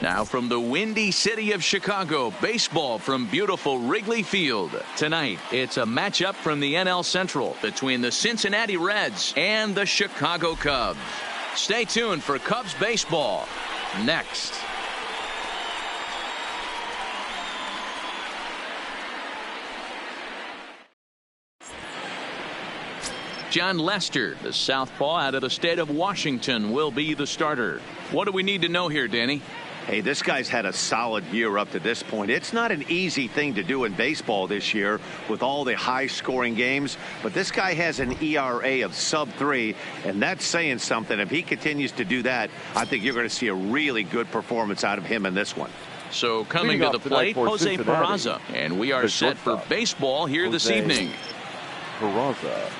Now from the windy city of Chicago, baseball from beautiful Wrigley Field. Tonight, it's a matchup from the NL Central between the Cincinnati Reds and the Chicago Cubs. Stay tuned for Cubs baseball next. John Lester, the southpaw out of the state of Washington, will be the starter. What do we need to know here, Danny? Hey, this guy's had a solid year up to this point. It's not an easy thing to do in baseball this year with all the high-scoring games, but this guy has an ERA of sub-3, and that's saying something. If he continues to do that, I think you're going to see a really good performance out of him in this one. So coming to the plate, Jose Peraza, and we are set for baseball here this evening. Peraza.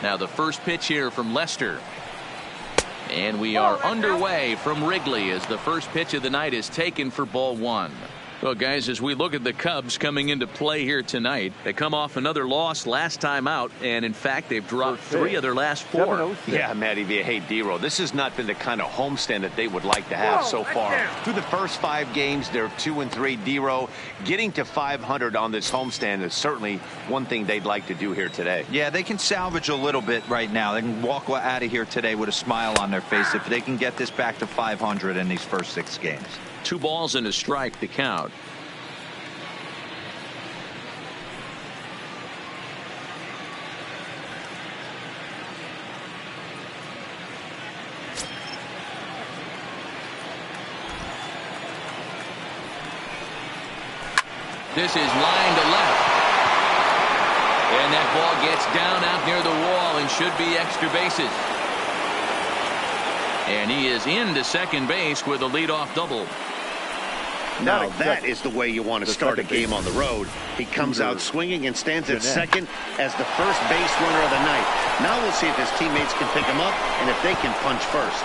Now the first pitch here from Lester. And we are underway from Wrigley as the first pitch of the night is taken for ball one. Well, guys, as we look at the Cubs coming into play here tonight, they come off another loss last time out, and in fact, they've dropped 3 of their last 4. Yeah, Matty V. Hey, D-Row, this has not been the kind of homestand that they would like to have so far. Through the first 5 games, they're 2-3. D-Row, getting to 500 on this homestand is certainly one thing they'd like to do here today. Yeah, they can salvage a little bit right now. They can walk out of here today with a smile on their face if they can get this back to 500 in these first 6 games. 2 balls and a strike to count. This is line to left. And that ball gets down out near the wall and should be extra bases. And he is into second base with a leadoff double. Now that is the way you want to start a game on the road. He comes out swinging and stands at second as the first base runner of the night. Now we'll see if his teammates can pick him up and if they can punch first.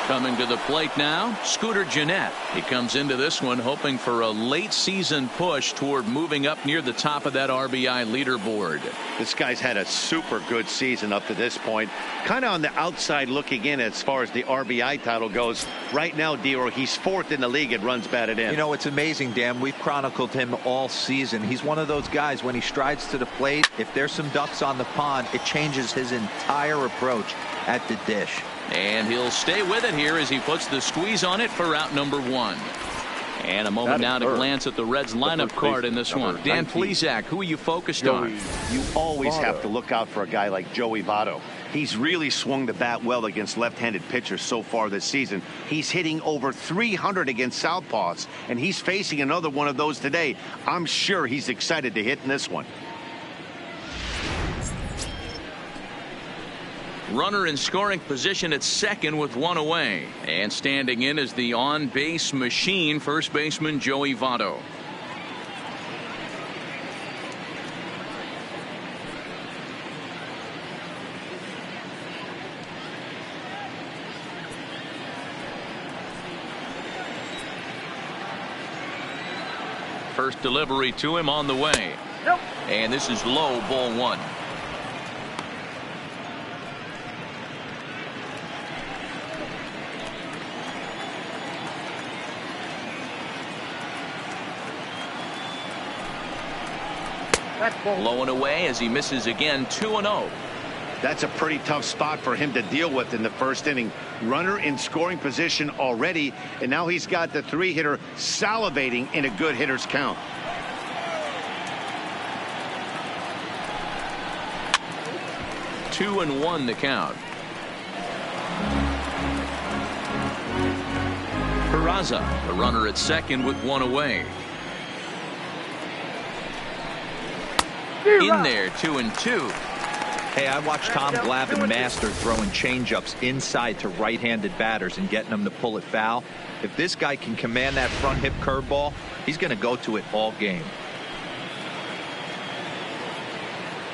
Coming to the plate now, Scooter Gennett. He comes into this one hoping for a late season push toward moving up near the top of that RBI leaderboard. This guy's had a super good season up to this point. Kind of on the outside looking in as far as the RBI title goes. Right now, D-Row, he's 4th in the league at runs batted in. You know, it's amazing, Dan. We've chronicled him all season. He's one of those guys, when he strides to the plate, if there's some ducks on the pond, it changes his entire approach at the dish. And he'll stay with it here as he puts the squeeze on it for out number 1. And a moment now to glance at the Reds lineup card in this one. Dan Plesac, who are you focused on? You always have to look out for a guy like Joey Votto. He's really swung the bat well against left-handed pitchers so far this season. He's hitting over 300 against southpaws, and he's facing another one of those today. I'm sure he's excited to hit in this one. Runner in scoring position at second with 1 away. And standing in is the on-base machine, first baseman Joey Votto. First delivery to him on the way. And this is low, ball 1. Low and away as he misses again, 2-0. That's a pretty tough spot for him to deal with in the first inning. Runner in scoring position already, and now he's got the 3-hitter salivating in a good hitter's count. Two and 1 the count. Peraza, the runner at second with 1 away. In there, 2-2. Hey, I watched Tom Glavine master throwing changeups inside to right-handed batters and getting them to pull it foul. If this guy can command that front hip curveball, he's going to go to it all game.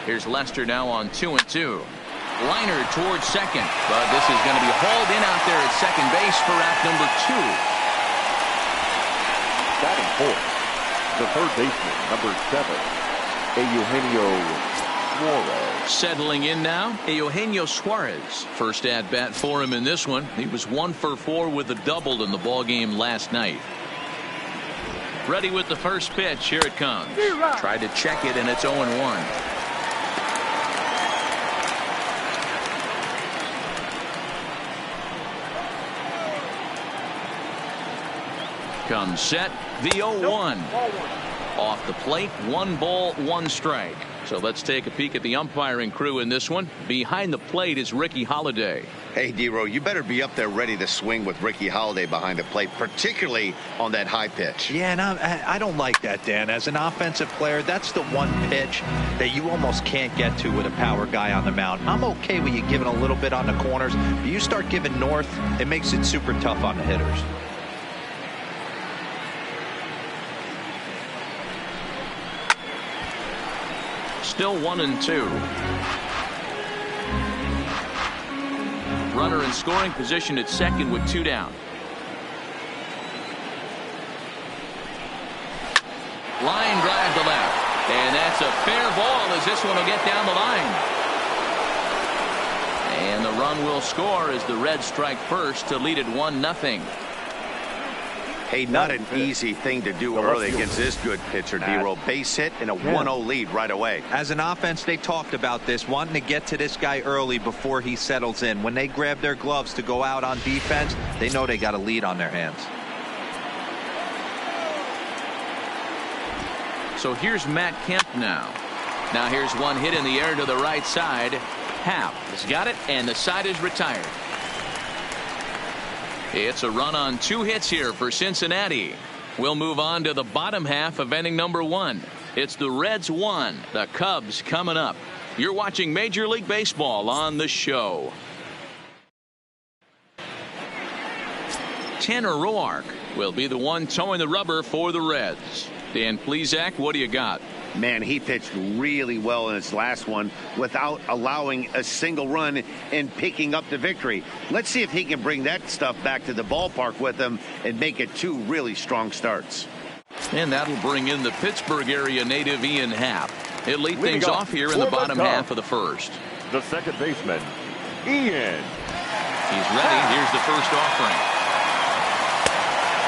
Here's Lester now on 2-2. Liner towards second, but this is going to be hauled in out there at second base for out number 2. Batting fourth, the third baseman, number 7, Eugenio Suarez. Settling in now, Eugenio Suarez. First at bat for him in this one. He was 1 for 4 with a double in the ball game last night. Ready with the first pitch. Here it comes. Tried to check it, and it's 0-1. Comes set. The 0-1. Off the plate. 1 ball, 1 strike. So let's take a peek at the umpiring crew in this one. Behind the plate is Ricky Holiday. Hey, D-Row, you better be up there ready to swing with Ricky Holiday behind the plate, particularly on that high pitch. Yeah, and I don't like that, Dan. As an offensive player, that's the one pitch that you almost can't get to with a power guy on the mound. I'm okay with you giving a little bit on the corners. But you start giving north, it makes it super tough on the hitters. Still 1-2. Runner in scoring position at second with 2 down. Line drive to left. And that's a fair ball as this one will get down the line. And the run will score as the Reds strike first to lead it 1-0. Hey, not an easy thing to do early against this good pitcher, D-Row. Base hit and a 1-0 lead right away. As an offense, they talked about this, wanting to get to this guy early before he settles in. When they grab their gloves to go out on defense, they know they got a lead on their hands. So here's Matt Kemp now. Now here's one hit in the air to the right side. Happ has got it, and the side is retired. It's a run on 2 hits here for Cincinnati. We'll move on to the bottom half of inning number 1. It's the Reds 1, the Cubs coming up. You're watching Major League Baseball on the show. Tanner Roark will be the one towing the rubber for the Reds. Dan Plesac, what do you got? Man, he pitched really well in his last one without allowing a single run and picking up the victory. Let's see if he can bring that stuff back to the ballpark with him and make it 2 really strong starts. And that'll bring in the Pittsburgh area native Ian Happ. He'll lead things off here in the bottom half of the first. The second baseman, Ian. He's ready. Here's the first offering.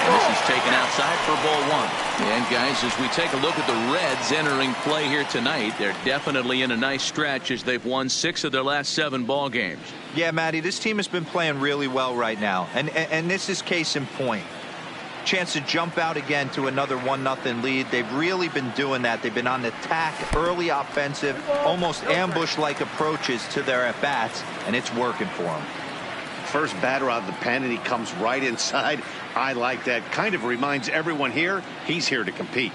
And this is taken outside for ball 1. And guys, as we take a look at the Reds entering play here tonight, they're definitely in a nice stretch as they've won 6 of their last 7 ball games. Yeah, Matty, this team has been playing really well right now. And this is case in point. Chance to jump out again to another 1-0 lead. They've really been doing that. They've been on the attack, early offensive, almost ambush-like approaches to their at-bats, and it's working for them. First batter out of the pen, and he comes right inside. I like that. Kind of reminds everyone here he's here to compete.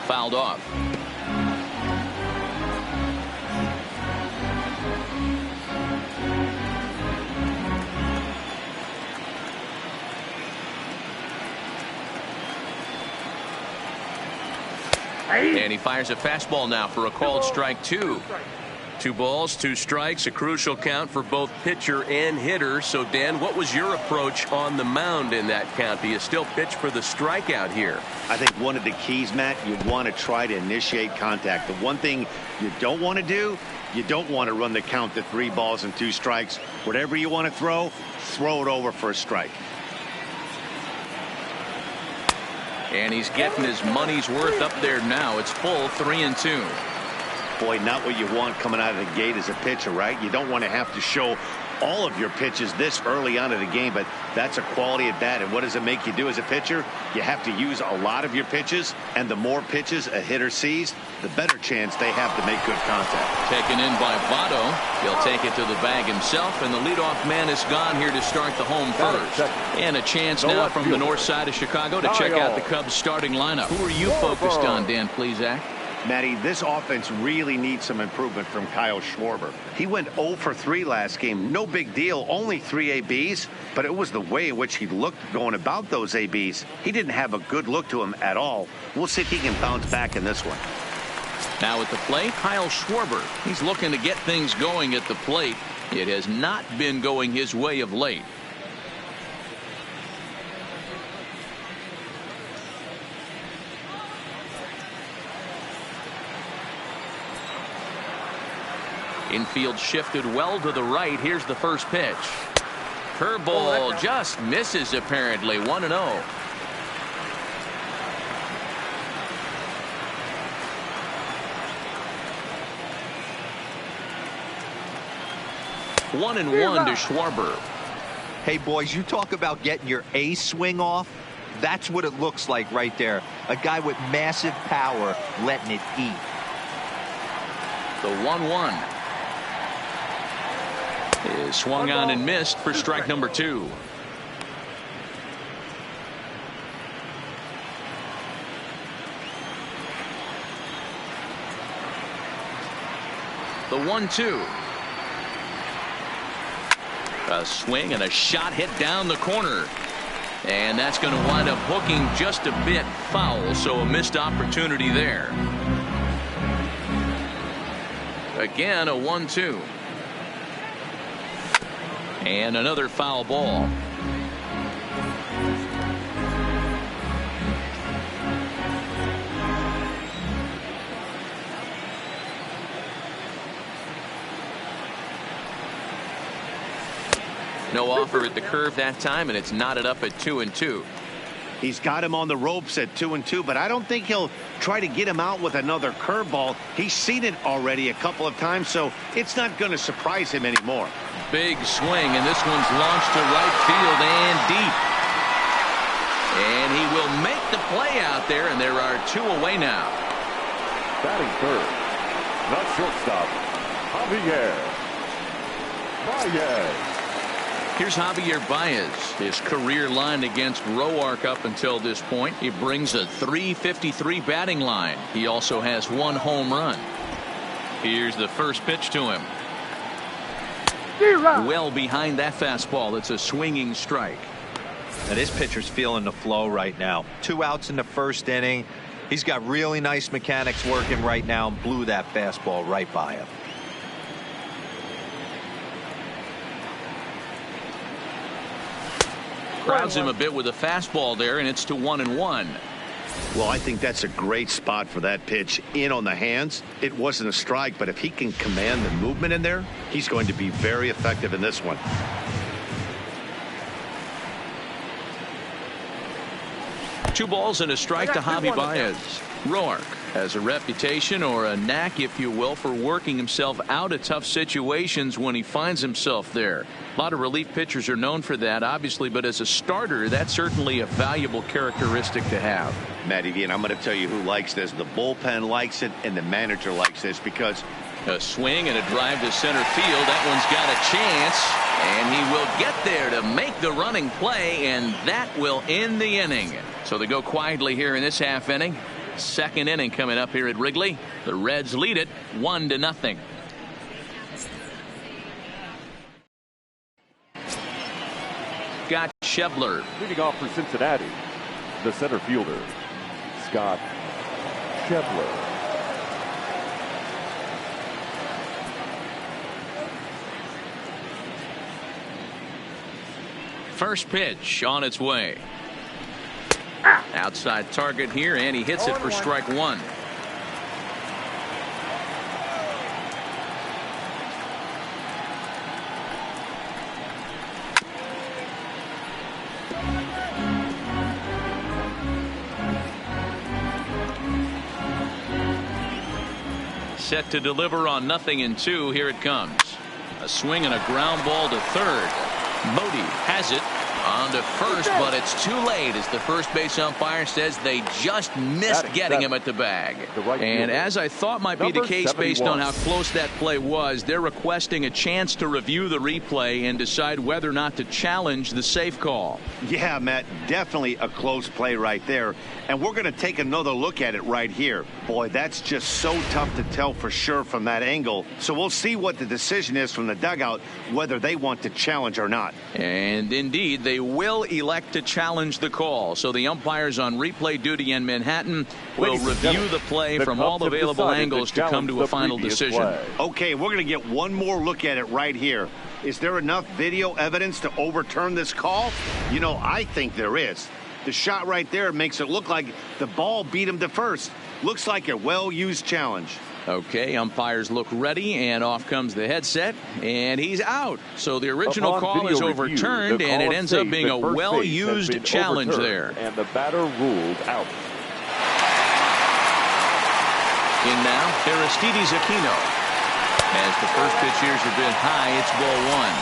Fouled off. And he fires a fastball now for a called strike 2. 2 balls, 2 strikes, a crucial count for both pitcher and hitter. So, Dan, what was your approach on the mound in that count? Do you still pitch for the strikeout here? I think one of the keys, Matt, you want to try to initiate contact. The one thing you don't want to do, you don't want to run the count to 3 balls and 2 strikes. Whatever you want to throw it over for a strike. And he's getting his money's worth up there now. It's full 3-2. Boy, not what you want coming out of the gate as a pitcher, right? You don't want to have to show all of your pitches this early on in the game, but that's a quality at bat. And what does it make you do as a pitcher? You have to use a lot of your pitches, and the more pitches a hitter sees, the better chance they have to make good contact. Taken in by Votto. He'll take it to the bag himself, and the leadoff man is gone here to start the home first. And a chance now from the north side of Chicago to check out the Cubs starting lineup. Who are you focused on, Dan Plesac? Matty, this offense really needs some improvement from Kyle Schwarber. He went 0 for 3 last game. No big deal, only 3 ABs, but it was the way in which he looked going about those ABs. He didn't have a good look to him at all. We'll see if he can bounce back in this one. Now at the plate, Kyle Schwarber. He's looking to get things going at the plate. It has not been going his way of late. Infield shifted well to the right. Here's the first pitch. Curveball just misses apparently. 1-0. 1-1 to Schwarber. Hey, boys, you talk about getting your A swing off. That's what it looks like right there. A guy with massive power letting it eat. The 1-1 is swung on and missed for strike number 2. The 1-2. A swing and a shot hit down the corner. And that's going to wind up hooking just a bit foul, so a missed opportunity there. Again, a 1-2. And another foul ball. No offer at the curve that time, and it's knotted up at 2-2. He's got him on the ropes at 2-2, but I don't think he'll try to get him out with another curveball. He's seen it already a couple of times, so it's not going to surprise him anymore. Big swing, and this one's launched to right field and deep. And he will make the play out there, and there are 2 away now. Batting third, not shortstop, Javier Baez. Here's Javier Baez. His career line against Roark up until this point. He brings a .353 batting line. He also has 1 home run. Here's the first pitch to him. Well behind that fastball. It's a swinging strike. Now this pitcher's feeling the flow right now. 2 outs in the first inning. He's got really nice mechanics working right now and blew that fastball right by him. Crowds him a bit with a fastball there, and it's to 1-1. Well, I think that's a great spot for that pitch in on the hands. It wasn't a strike, but if he can command the movement in there, he's going to be very effective in this one. Two balls and a strike to Javi Baez. Roark has a reputation, or a knack if you will, for working himself out of tough situations when he finds himself there. A lot of relief pitchers are known for that, obviously, but as a starter, that's certainly a valuable characteristic to have. Matty V, and I'm going to tell you who likes this. The bullpen likes it, and the manager likes this, because a swing and a drive to center field. That one's got a chance, and he will get there to make the running play, and that will end the inning. So they go quietly here in this half inning. Second inning coming up here at Wrigley. The Reds lead it 1-0. Scott Schebler Leading off for Cincinnati, the center fielder, Scott Schebler. First pitch on its way. Outside target here, and he hits it for strike 1. Set to deliver on 0-2. Here it comes. A swing and a ground ball to third. Modi has it on to first, but it's too late as the first base umpire says they just missed getting him at the bag. And as I thought might be the case based on how close that play was, they're requesting a chance to review the replay and decide whether or not to challenge the safe call. Yeah, Matt, definitely a close play right there. And we're going to take another look at it right here. Boy, that's just so tough to tell for sure from that angle. So we'll see what the decision is from the dugout, whether they want to challenge or not. And indeed, they will elect to challenge the call. So the umpires on replay duty in Manhattan will review the play from all available angles to come to a final decision. Okay, we're going to get one more look at it right here. Is there enough video evidence to overturn this call? You know, I think there is. The shot right there makes it look like the ball beat him to first. Looks like a well-used challenge. Okay, umpires look ready, and off comes the headset, and he's out. So the original call is overturned, and it ends up being a well-used challenge there. And the batter ruled out. In now, Aristides Aquino. As the first pitch here has been high, it's ball one.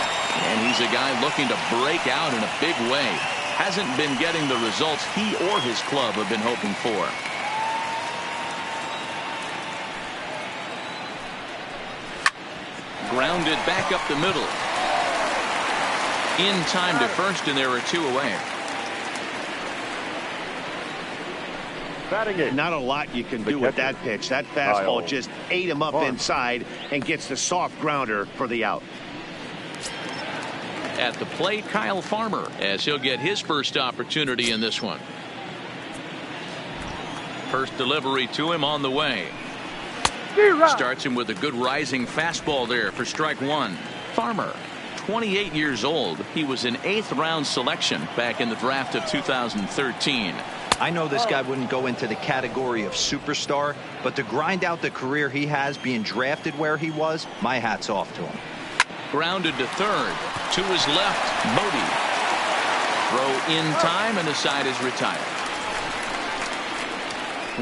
And he's a guy looking to break out in a big way. Hasn't been getting the results he or his club have been hoping for. Grounded back up the middle. In time to first, and there are two away. Not a lot you can do with that pitch. That fastball just ate him up inside and gets the soft grounder for the out. At the plate, Kyle Farmer, as he'll get his first opportunity in this one. First delivery to him on the way. Starts him with a good rising fastball there for strike one. Farmer, 28 years old. He was an 8th round selection back in the draft of 2013. I know this guy wouldn't go into the category of superstar, but to grind out the career he has being drafted where he was, my hat's off to him. Grounded to third. To his left, Modi. Throw in time, and the side is retired.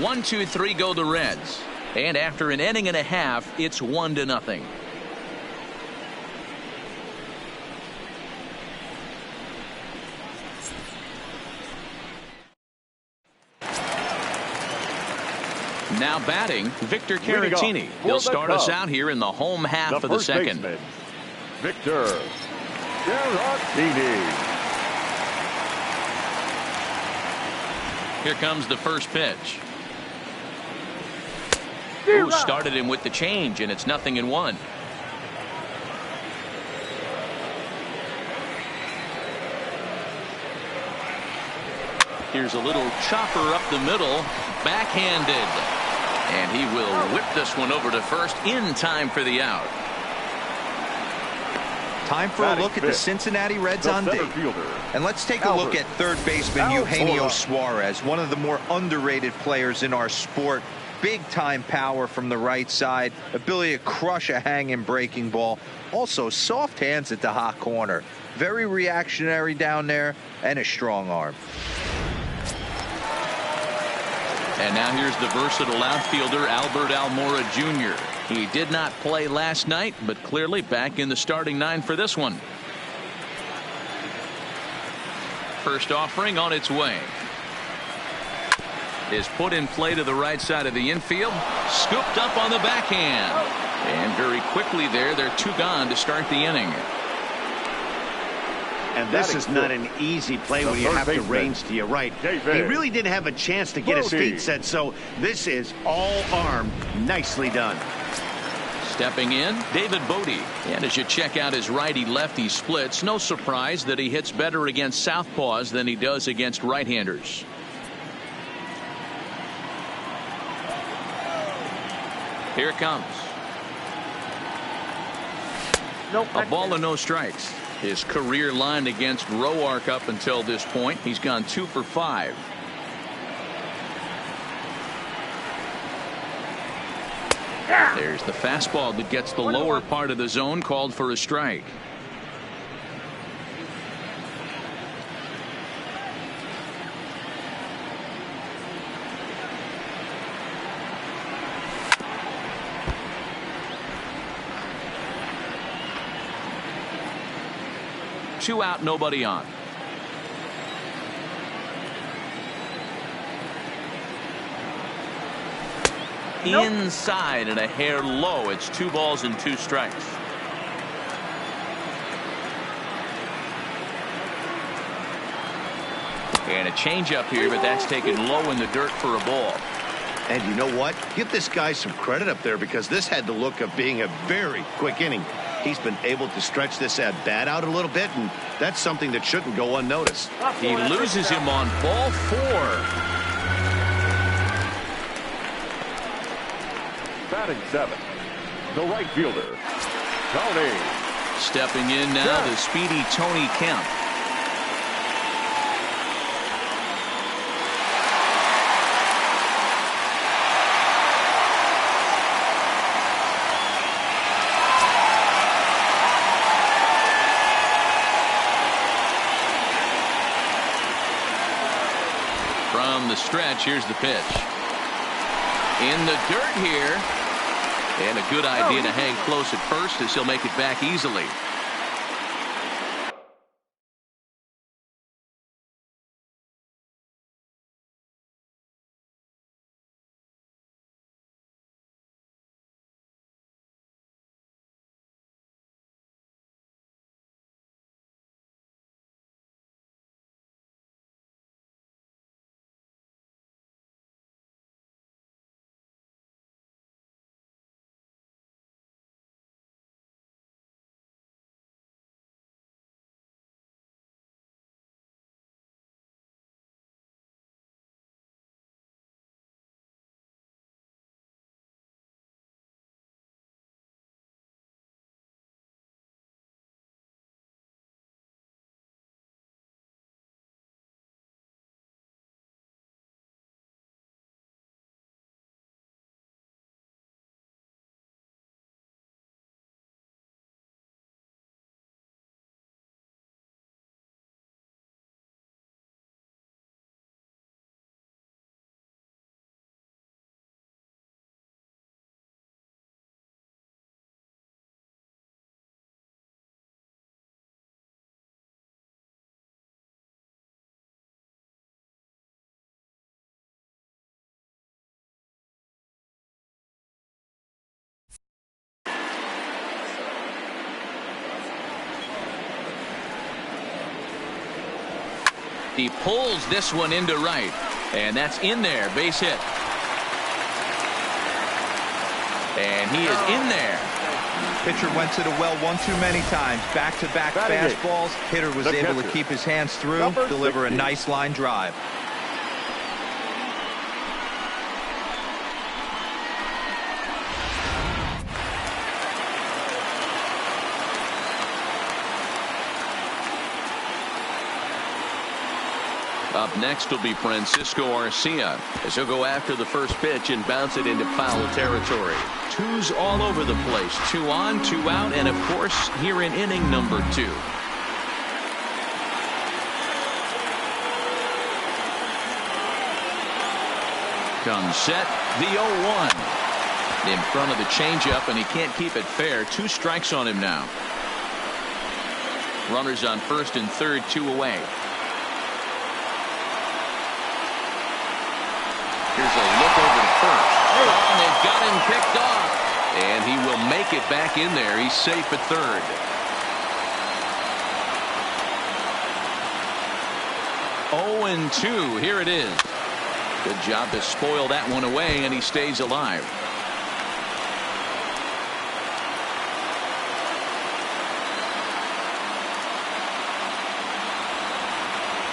1-2-3 go the Reds. And after an inning and a half, it's 1-0. Now batting, Victor Caratini. He'll start us out here in the home half of the second. Baseman, Victor Caratini. Here comes the first pitch. Ooh, started him with the change, and it's 0-1. Here's a little chopper up the middle, backhanded, and he will whip this one over to first in time for the out. Time for a look at the Cincinnati Reds on D. And let's take a look at third baseman Eugenio Suarez, one of the more underrated players in our sport. Big time power from the right side, ability to crush a hanging breaking ball. Also soft hands at the hot corner. Very reactionary down there, and a strong arm. And now here's the versatile outfielder Albert Almora Jr. He did not play last night, but clearly back in the starting 9 for this one. First offering on its way. Is put in play to the right side of the infield. Scooped up on the backhand. And very quickly there, they're 2 gone to start the inning. And this is not an easy play when you have to range to your right. He really didn't have a chance to get his feet set, so this is all arm. Nicely done. Stepping in, David Bodie. And as you check out his righty-lefty splits, no surprise that he hits better against southpaws than he does against right-handers. Here it comes. A ball and no strikes. His career line against Roark up until this point. He's gone 2 for 5. There's the fastball that gets the lower part of the zone, called for a strike. Two out, nobody on. Inside and a hair low. It's 2 balls and 2 strikes. And a changeup here, but that's taken low in the dirt for a ball. And you know what? Give this guy some credit up there, because this had the look of being a very quick inning. He's been able to stretch this at bat out a little bit, and that's something that shouldn't go unnoticed. He loses him on ball 4. Batting 7, the right fielder, Tony. Stepping in now, the speedy Tony Kemp. stretch. Here's the pitch. In the dirt here. And a good idea to hang close at first as he'll make it back easily. He pulls this one into right, and that's in there. Base hit. And he is in there. Pitcher went to the well one too many times. Back-to-back fastballs. Hitter was able to keep his hands through, deliver a nice line drive. Up next will be Francisco Arcia as he'll go after the first pitch and bounce it into foul territory. Twos all over the place. 2 on, 2 out, and of course here in inning number 2. Comes set, the 0-1. In front of the changeup, and he can't keep it fair. 2 strikes on him now. Runners on first and third, 2 away. Here's a look over to first. Oh, and they've got him picked off. And he will make it back in there. He's safe at third. Oh, and 2. Here it is. Good job to spoil that one away, and he stays alive.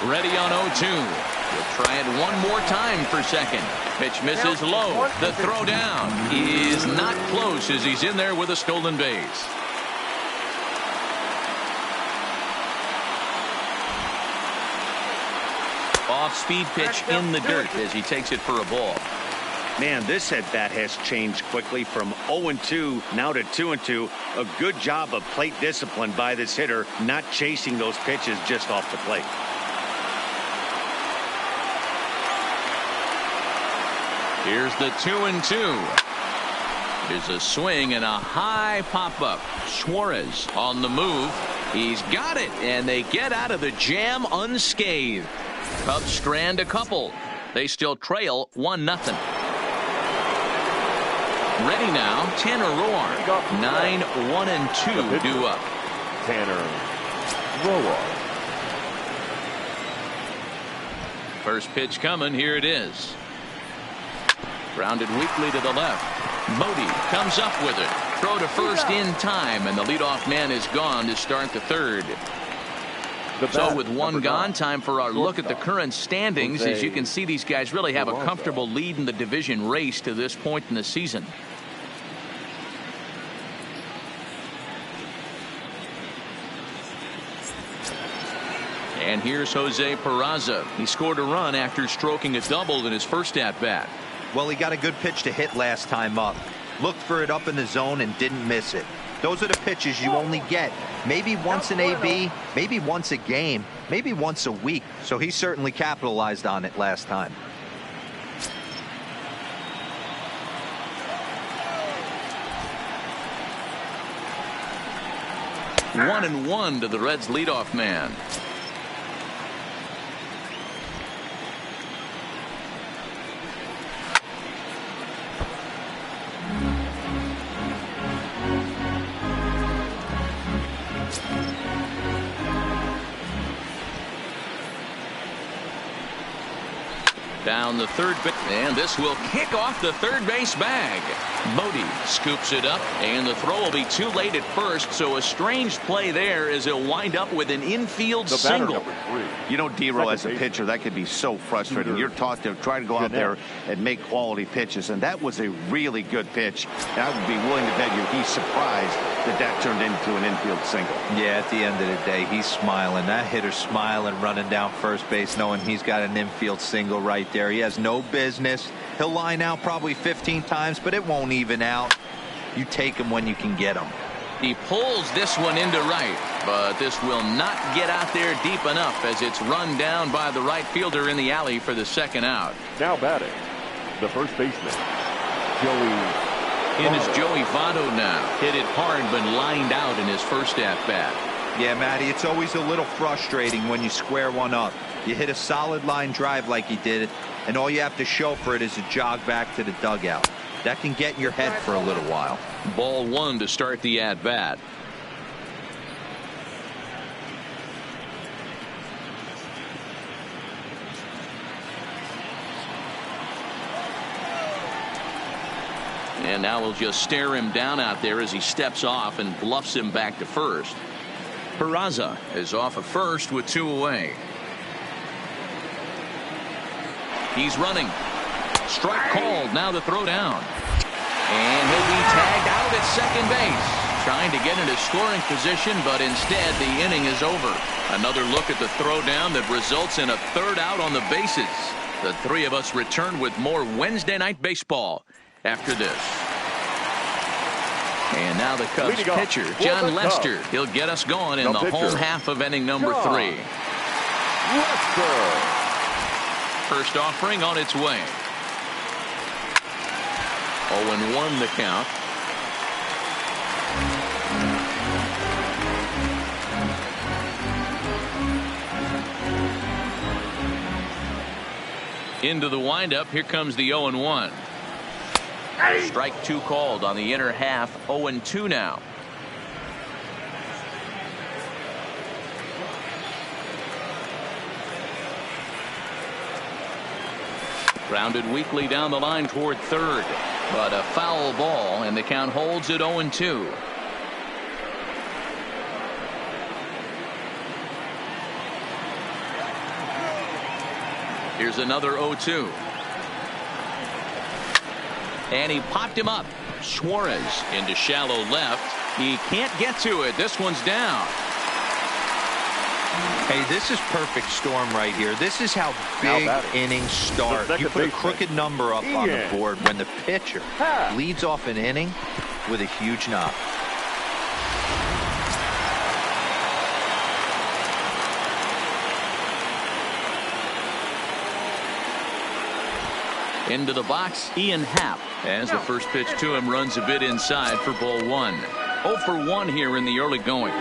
Ready on 0-2. We'll try it one more time for second. Pitch misses low. The throw down is not close as he's in there with a stolen base. Off-speed pitch in the dirt as he takes it for a ball. Man, this at bat has changed quickly from 0-2 now to 2-2. A good job of plate discipline by this hitter, not chasing those pitches just off the plate. Here's the 2-2. There's a swing and a high pop-up. Suarez on the move. He's got it, and they get out of the jam unscathed. Cubs strand a couple. They still trail 1-0. Ready now, Tanner Roar. 9-1-2 due up. Tanner Roar. First pitch coming. Here it is. Grounded weakly to the left. Modi comes up with it. Throw to first in time, and the leadoff man is gone to start the third. So with one gone, time for our look at the current standings. As you can see, these guys really have a comfortable lead in the division race to this point in the season. And here's Jose Peraza. He scored a run after stroking a double in his first at-bat. Well, he got a good pitch to hit last time up. Looked for it up in the zone and didn't miss it. Those are the pitches you only get maybe once an AB, maybe once a game, maybe once a week. So he certainly capitalized on it last time. 1-1 to the Reds leadoff man. Down the third base, and this will kick off the third base bag. Bodie scoops it up, and the throw will be too late at first, so a strange play there as he'll wind up with an infield single. You know, D-Row, as a pitcher, that could be so frustrating. You're taught to try to go out there and make quality pitches, and that was a really good pitch. And I would be willing to bet you he's surprised that turned into an infield single. Yeah, at the end of the day, he's smiling. That hitter's smiling, running down first base, knowing he's got an infield single right there. He has no business. He'll line out probably 15 times, but it won't even out. You take him when you can get him. He pulls this one into right, but this will not get out there deep enough as it's run down by the right fielder in the alley for the second out. Now batting, the first baseman, Joey. In is Joey Votto now. Hit it hard, but lined out in his first at-bat. Yeah, Matty, it's always a little frustrating when you square one up. You hit a solid line drive like he did, and all you have to show for it is a jog back to the dugout. That can get in your head for a little while. Ball one to start the at-bat. And now we'll just stare him down out there as he steps off and bluffs him back to first. Peraza is off at first with 2 away. He's running. Strike called. Now the throw down. And he'll be tagged out at second base. Trying to get into scoring position, but instead the inning is over. Another look at the throw down that results in a third out on the bases. The three of us return with more Wednesday Night Baseball after this. And now the Cubs pitcher, John Lester. He'll get us going in the home half of inning number 3. Lester. First offering on its way. 0-1 the count. Into the windup. Here comes the 0-1. Strike 2 called on the inner half. 0-2 now. Grounded weakly down the line toward third, but a foul ball, and the count holds at 0-2. Here's another 0-2. And he popped him up. Suarez into shallow left. He can't get to it. This one's down. Hey, this is perfect storm right here. This is how big innings start. You put a crooked number up on the board when the pitcher leads off an inning with a huge knock. Into the box, Ian Happ, as the first pitch to him runs a bit inside for ball 1. 0 for 1 here in the early going.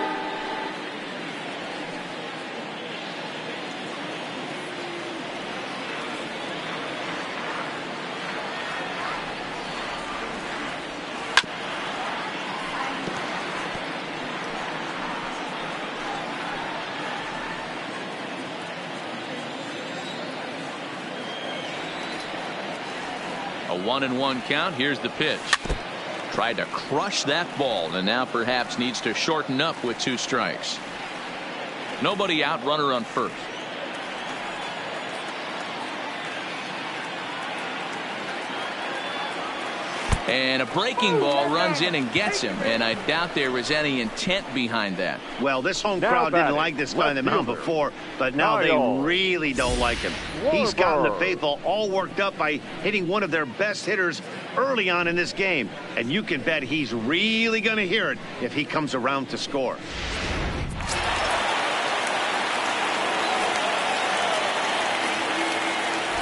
A 1-1 count. Here's the pitch. Tried to crush that ball, and now perhaps needs to shorten up with 2 strikes. Nobody out, runner on first. And a breaking ball runs in and gets him, and I doubt there was any intent behind that. Well, this home crowd didn't like this guy on the mound before, but now they really don't like him. He's gotten the faithful all worked up by hitting one of their best hitters early on in this game, and you can bet he's really going to hear it if he comes around to score.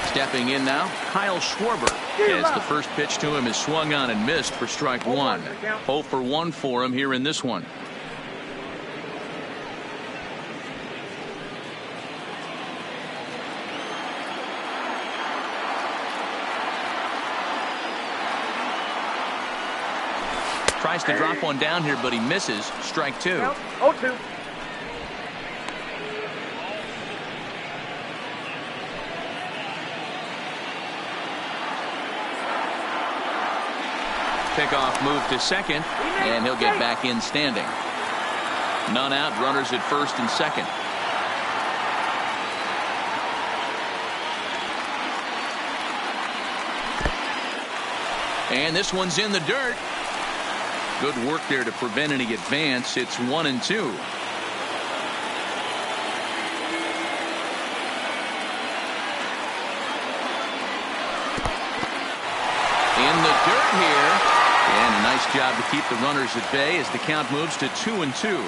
Stepping in now, Kyle Schwarber, as the first pitch to him is swung on and missed for strike 1. 0 for 1 for him here in this one. Tries to drop one down here, but he misses. Strike two. 0-2. Pickoff move to second, and he'll get back in standing. None out, runners at first and second. And this one's in the dirt. Good work there to prevent any advance. It's 1-2. In the dirt here. And a nice job to keep the runners at bay as the count moves to 2-2.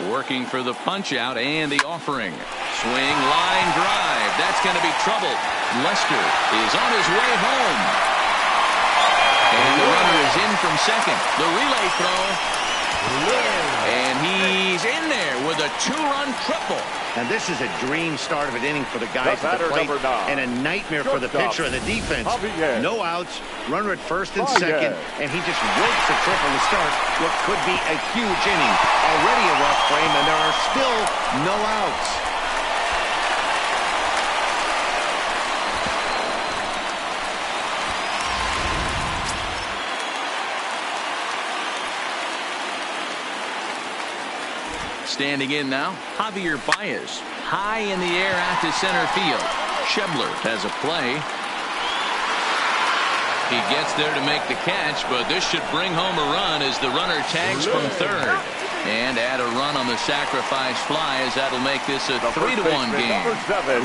Working for the punch out and the offering. Swing, line drive. That's going to be trouble. Lester is on his way home. And the runner is in from second. The relay throw. And he's in there with a two-run triple. And this is a dream start of an inning for the guys at the plate and a nightmare for the pitcher and the defense. No outs, runner at first and second, and he just works the triple to start what could be a huge inning. Already a rough frame, and there are still no outs. Standing in now, Javier Baez. High in the air out to center field. Schebler has a play. He gets there to make the catch, but this should bring home a run as the runner tags from third. And add a run on the sacrifice fly as that'll make this a 3-1 game.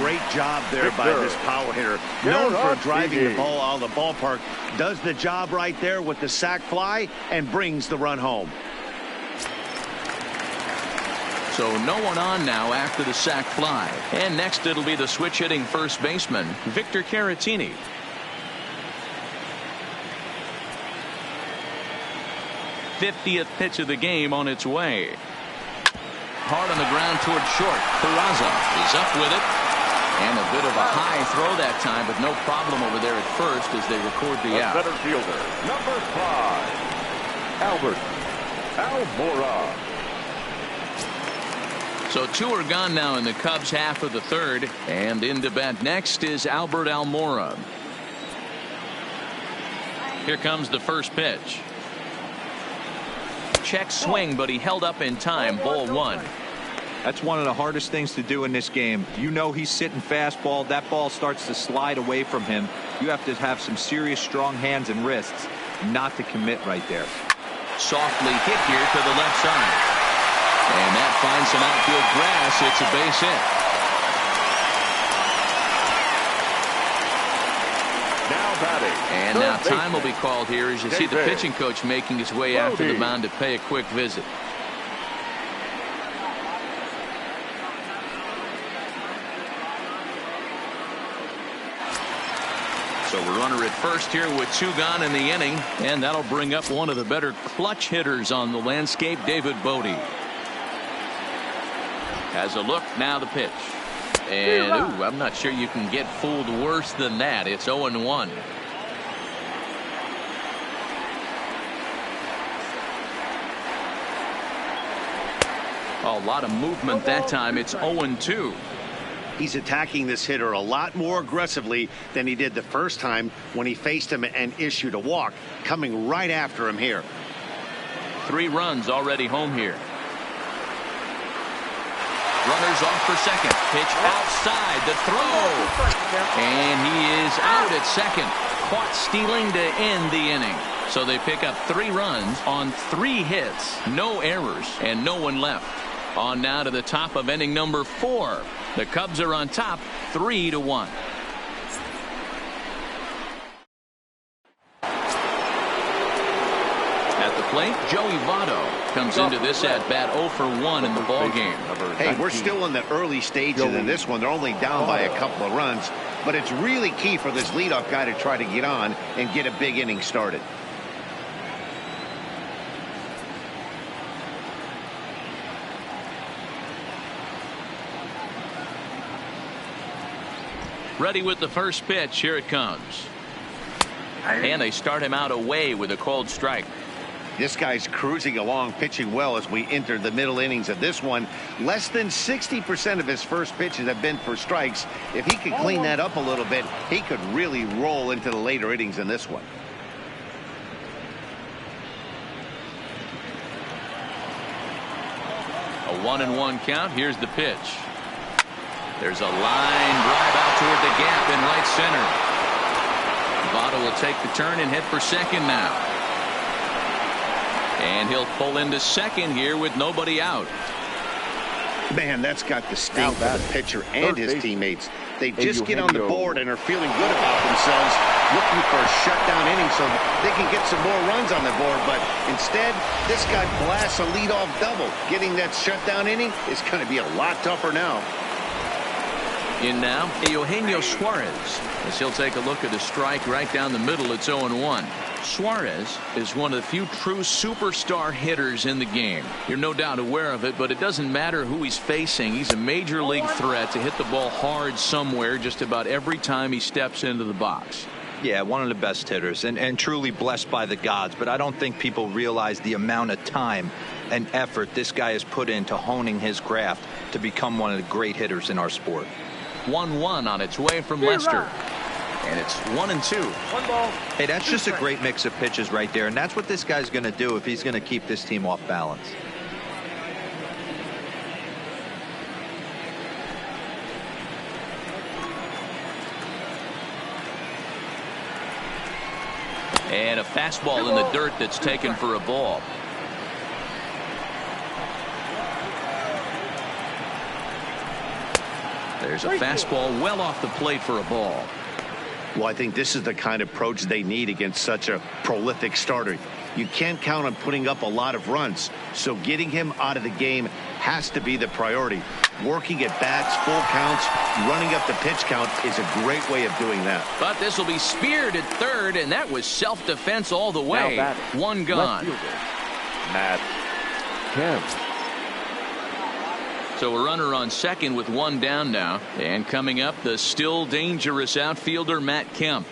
Great job there by this power hitter. Known for driving the ball out of the ballpark. Does the job right there with the sac fly and brings the run home. So no one on now after the sac fly. And next it'll be the switch hitting first baseman, Victor Caratini. '50th pitch of the game on its way. Hard on the ground toward short. Peraza is up with it. And a bit of a high throw that time, but no problem over there at first as they record the out. Center fielder, number 5, Albert Almora. So two are gone now in the Cubs half of the third. And in to bat next is Albert Almora. Here comes the first pitch. Check swing, but he held up in time. Ball one. That's one of the hardest things to do in this game. You know he's sitting fastball. That ball starts to slide away from him. You have to have some serious strong hands and wrists not to commit right there. Softly hit here to the left side. And that finds some outfield grass. It's a base hit. Now batting. And now time will be called here as you see the pitching coach making his way after the mound to pay a quick visit. So we're runner at first here with two gone in the inning. And that'll bring up one of the better clutch hitters on the landscape, David Bodie. Has a look, now the pitch. And ooh, I'm not sure you can get fooled worse than that. It's 0-1. A lot of movement that time. It's 0-2. He's attacking this hitter a lot more aggressively than he did the first time when he faced him and issued a walk. Coming right after him here. 3 runs already home here. Runners off for second. Pitch outside. The throw. And he is out at second. Caught stealing to end the inning. So they pick up 3 runs on 3 hits. No errors and no one left. On now to the top of inning number 4. The Cubs are on top 3-1. At the plate, Joey Votto comes into this at bat 0 for 1 in the ball game. Hey, we're still in the early stages in this one. They're only down by a couple of runs, but it's really key for this leadoff guy to try to get on and get a big inning started. Ready with the first pitch. Here it comes. And they start him out away with a called strike. This guy's cruising along, pitching well as we enter the middle innings of this one. Less than 60% of his first pitches have been for strikes. If he could clean that up a little bit, he could really roll into the later innings in this one. A 1-1 count. Here's the pitch. There's a line drive out toward the gap in right center. Votto will take the turn and hit for second now. And he'll pull into second here with nobody out. Man, that's got the sting for the pitcher and his teammates. They just get on the board and are feeling good about themselves, looking for a shutdown inning so they can get some more runs on the board. But instead, this guy blasts a leadoff double. Getting that shutdown inning is going to be a lot tougher now. In now, Eugenio Suarez, as he'll take a look at a strike right down the middle. It's 0-1. Suarez is one of the few true superstar hitters in the game. You're no doubt aware of it, but it doesn't matter who he's facing. He's a major league threat to hit the ball hard somewhere just about every time he steps into the box. Yeah, one of the best hitters and truly blessed by the gods. But I don't think people realize the amount of time and effort this guy has put into honing his craft to become one of the great hitters in our sport. 1-1 on its way from Lester. And it's 1-2. One ball. Hey, that's just a great mix of pitches right there. And that's what this guy's going to do if he's going to keep this team off balance. And a fastball in the dirt that's taken for a ball. There's a fastball well off the plate for a ball. Well, I think this is the kind of approach they need against such a prolific starter. You can't count on putting up a lot of runs, so getting him out of the game has to be the priority. Working at bats, full counts, running up the pitch count is a great way of doing that. But this will be speared at third, and that was self-defense all the way. One gone. Matt Kemp. So a runner on second with one down now. And coming up, the still dangerous outfielder Matt Kemp.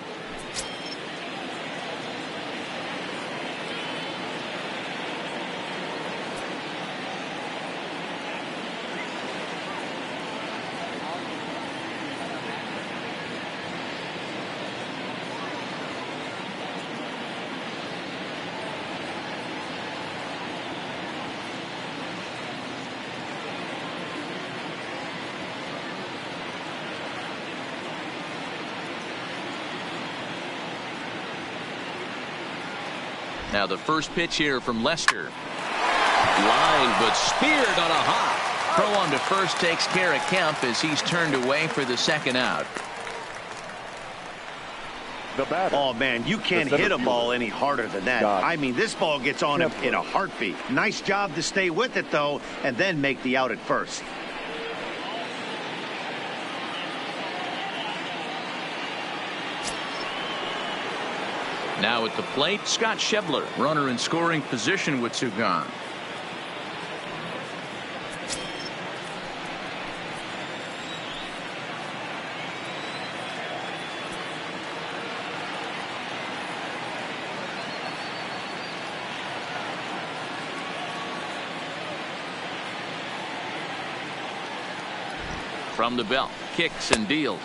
Now the first pitch here from Lester. Line, but speared on a hop. Throw on to first takes care of Kemp as he's turned away for the second out. Oh, man, you can't hit a ball any harder than that. I mean, this ball gets on him in a heartbeat. Nice job to stay with it, though, and then make the out at first. Now at the plate, Scott Schebler, runner in scoring position with two gone. From the belt, kicks and deals.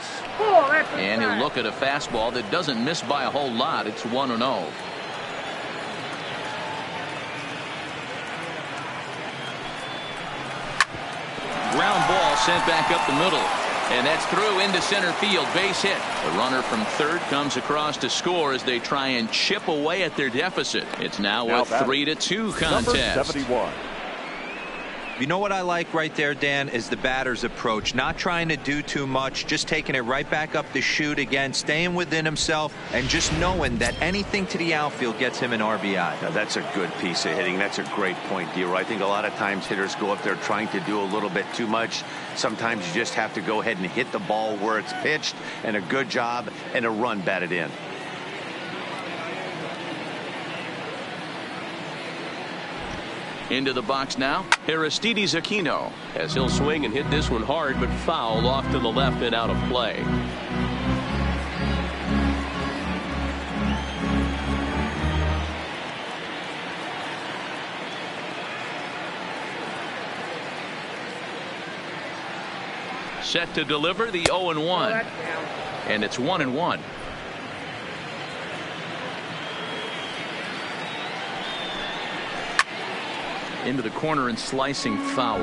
And he'll look at a fastball that doesn't miss by a whole lot. It's 1-0. Ground ball sent back up the middle. And that's through into center field. Base hit. The runner from third comes across to score as they try and chip away at their deficit. It's now a 3-2 contest. Number 71. You know what I like right there, Dan, is the batter's approach. Not trying to do too much, just taking it right back up the chute again, staying within himself, and just knowing that anything to the outfield gets him an RBI. Now, that's a good piece of hitting. That's a great point, D-Roy. I think a lot of times hitters go up there trying to do a little bit too much. Sometimes you just have to go ahead and hit the ball where it's pitched, and a good job and a run batted in. Into the box now, Aristides Aquino, as he'll swing and hit this one hard, but foul off to the left and out of play. Set to deliver the 0-1. And it's 1-1. Into the corner and slicing foul.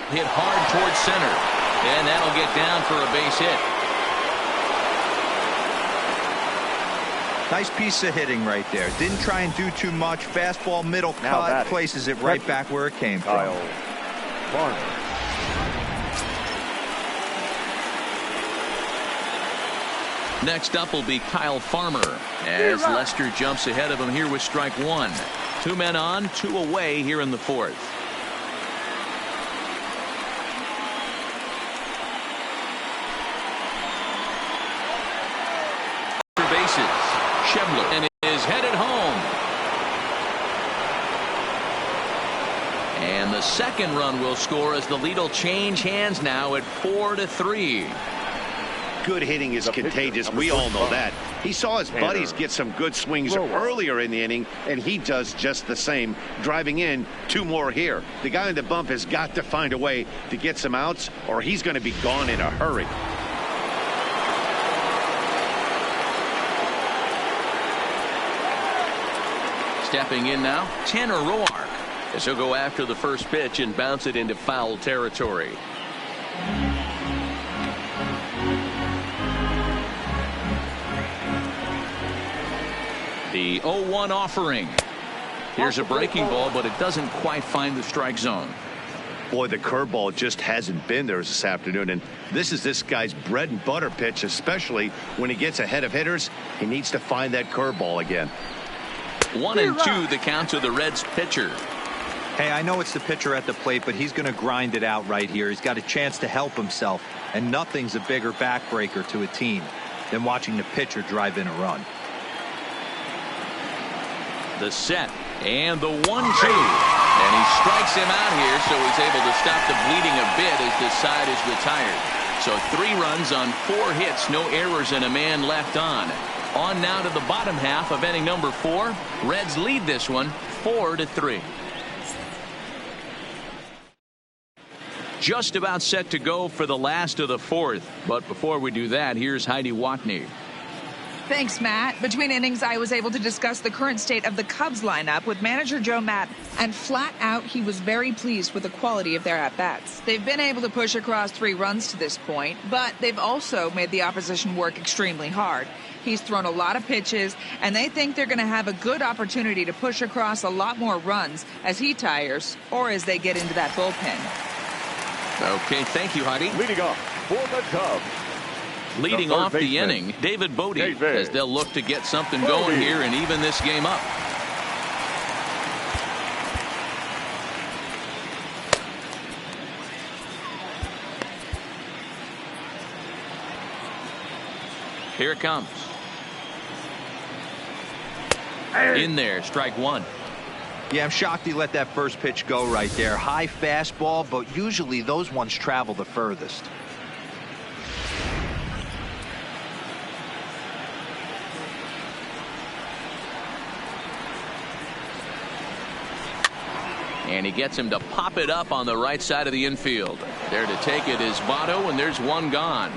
Hit hard towards center, and that'll get down for a base hit. Nice piece of hitting right there. Didn't try and do too much. Fastball, middle cut, places it right back where it came from. Farmer. Next up will be Kyle Farmer as Lester jumps ahead of him here with strike one. 2 men on, 2 away here in the fourth. And is headed home. And the second run will score as the lead will change hands now at 4-3. Good hitting is contagious. We all know that. He saw his buddies get some good swings earlier in the inning, and he does just the same, driving in 2 more here. The guy in the bump has got to find a way to get some outs, or he's going to be gone in a hurry. Stepping in now, Tanner Roark, as he'll go after the first pitch and bounce it into foul territory. The 0-1 offering. Here's a breaking ball, but it doesn't quite find the strike zone. Boy, the curveball just hasn't been there this afternoon, and this is this guy's bread and butter pitch, especially when he gets ahead of hitters. He needs to find that curveball again. 1-2 the count to the Reds pitcher. Hey, I know it's the pitcher at the plate, but he's going to grind it out right here. He's got a chance to help himself, and nothing's a bigger backbreaker to a team than watching the pitcher drive in a run. The set and the 1-2, and he strikes him out here, so he's able to stop the bleeding a bit as this side is retired. So 3 runs on 4 hits, no errors, and a man left on. On now to the bottom half of inning number 4. Reds lead this one 4-3. Just about set to go for the last of the fourth. But before we do that, here's Heidi Watney. Thanks, Matt. Between innings, I was able to discuss the current state of the Cubs lineup with manager Joe Maddon, and flat out, he was very pleased with the quality of their at-bats. They've been able to push across 3 runs to this point, but they've also made the opposition work extremely hard. He's thrown a lot of pitches, and they think they're going to have a good opportunity to push across a lot more runs as he tires or as they get into that bullpen. Okay, thank you, Heidi. Leading off for the Cubs. Leading off the inning, David Bodie, as they'll look to get something going here and even this game up. Here it comes. In there, strike 1. Yeah, I'm shocked he let that first pitch go right there. High fastball, but usually those ones travel the furthest. And he gets him to pop it up on the right side of the infield. There to take it is Votto, and there's one gone.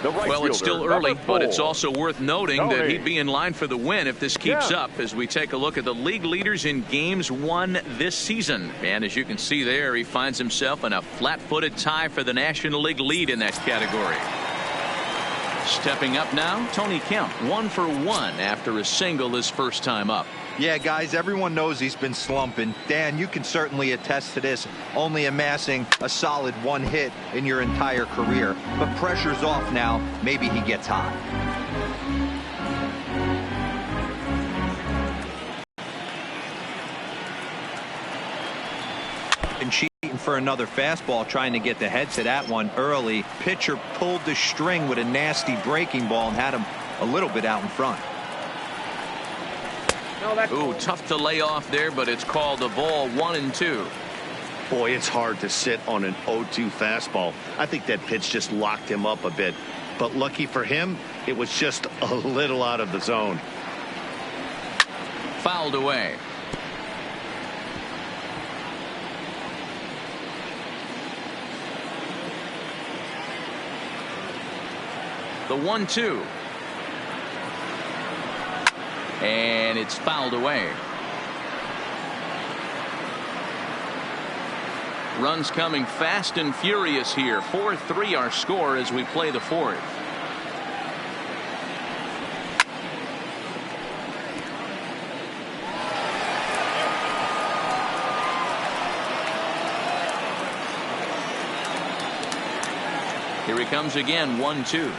Well, it's still early, but it's also worth noting that he'd be in line for the win if this keeps up as we take a look at the league leaders in games won this season. And as you can see there, he finds himself in a flat-footed tie for the National League lead in that category. Stepping up now, Tony Kemp, 1 for 1 after a single his first time up. Yeah, guys, everyone knows he's been slumping. Dan, you can certainly attest to this, only amassing a solid 1 hit in your entire career. But pressure's off now. Maybe he gets hot. And cheating for another fastball, trying to get the head to that one early. Pitcher pulled the string with a nasty breaking ball and had him a little bit out in front. Ooh, tough to lay off there, but it's called a ball. 1-2. Boy, it's hard to sit on an 0-2 fastball. I think that pitch just locked him up a bit. But lucky for him, it was just a little out of the zone. Fouled away. The 1-2. And it's fouled away. Runs coming fast and furious here. 4-3 our score as we play the fourth. Here he comes again. 1-2.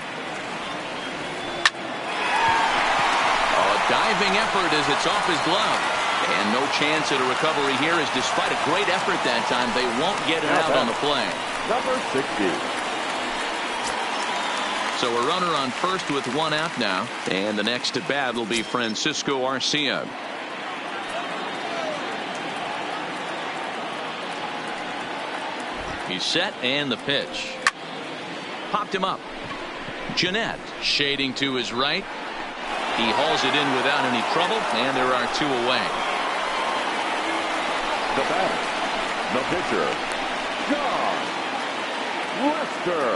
Diving effort as it's off his glove. And no chance at a recovery here, as despite a great effort that time, they won't get it out on the play. Number 60. So a runner on first with one out now. And the next at bat will be Francisco Arcia. He's set, and the pitch. Popped him up. Jeanette shading to his right. He hauls it in without any trouble, and there are two away. The batter, the pitcher, John Lester.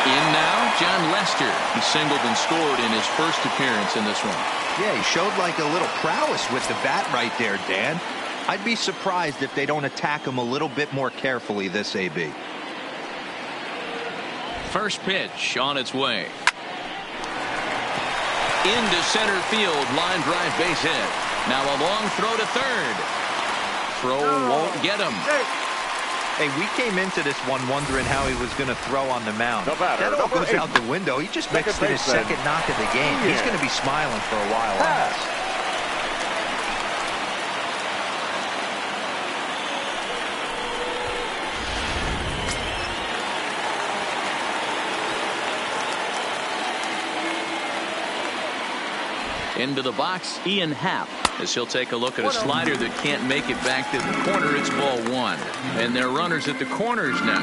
In now, John Lester. He singled and scored in his first appearance in this one. Yeah, he showed like a little prowess with the bat right there, Dan. I'd be surprised if they don't attack him a little bit more carefully this AB. First pitch on its way. Into center field. Line drive, base hit. Now a long throw to third. Throw won't get him. Hey, we came into this one wondering how he was going to throw on the mound. That all goes out the window. He just mixed in his second knock of the game. He's going to be smiling for a while on this. Into the box, Ian Happ, as he'll take a look at a slider that can't make it back to the corner. It's ball one. And they're runners at the corners now.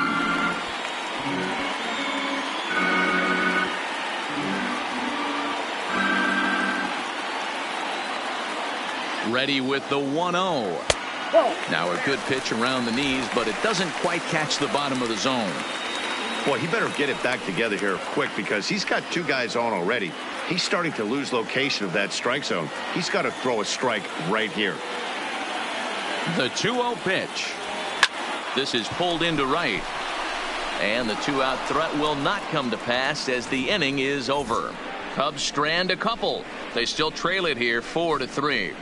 Ready with the 1-0. Now a good pitch around the knees, but it doesn't quite catch the bottom of the zone. Boy, he better get it back together here quick, because he's got two guys on already. He's starting to lose location of that strike zone. He's got to throw a strike right here. The 2-0 pitch. This is pulled into right. And the two-out threat will not come to pass as the inning is over. Cubs strand a couple. They still trail it here 4-3.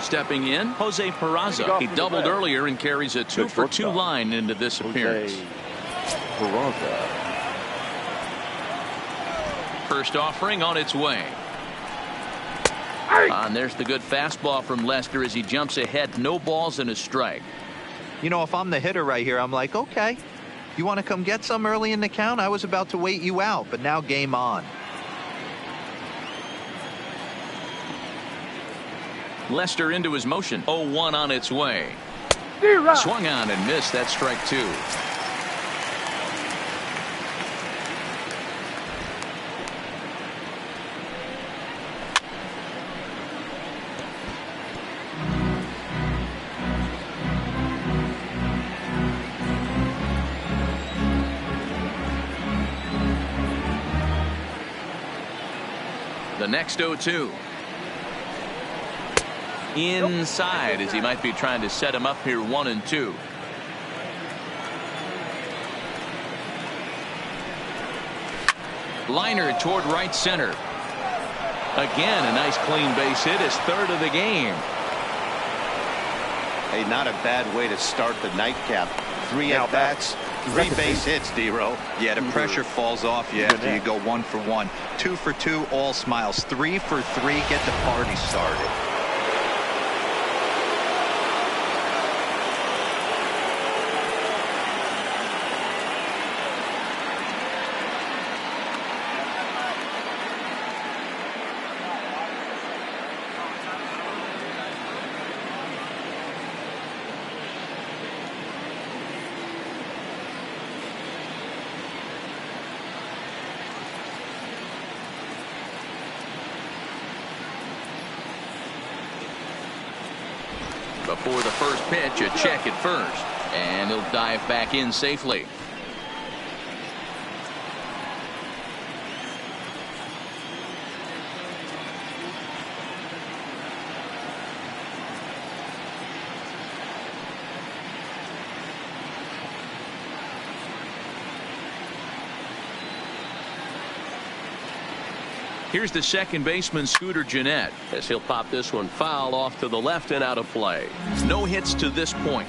Stepping in, Jose Peraza. He doubled earlier and carries a 2-for-2 line into this appearance. Peraza. First offering on its way. And there's the good fastball from Lester as he jumps ahead. No balls and a strike. You know, if I'm the hitter right here, I'm like, okay, you want to come get some early in the count? I was about to wait you out, but now game on. Lester into his motion. 0-1 on its way. Swung on and missed. That's strike two. The next 0-2. Inside, as he might be trying to set him up here 1-2. Liner toward right center. Again, a nice clean base hit, his third of the game. Hey, not a bad way to start the nightcap. 3 at-bats, 3 base hits, D-Row. Yeah, the pressure falls off you after you go 1 for 1. 2 for 2, all smiles. 3 for 3, get the party started. for the first pitch, a check at first. And he'll dive back in safely. Here's the second baseman, Scooter Gennett, as he'll pop this one foul off to the left and out of play. No hits to this point.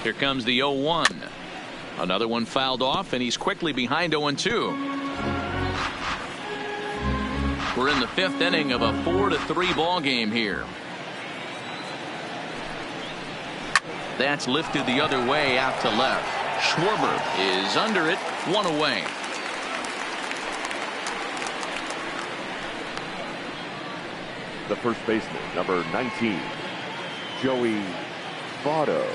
Here comes the 0-1. Another one fouled off, and he's quickly behind 0-2. We're in the 5th inning of a 4-3 ball game here. That's lifted the other way out to left. Schwarber is under it, 1 away. The first baseman, number 19, Joey Votto.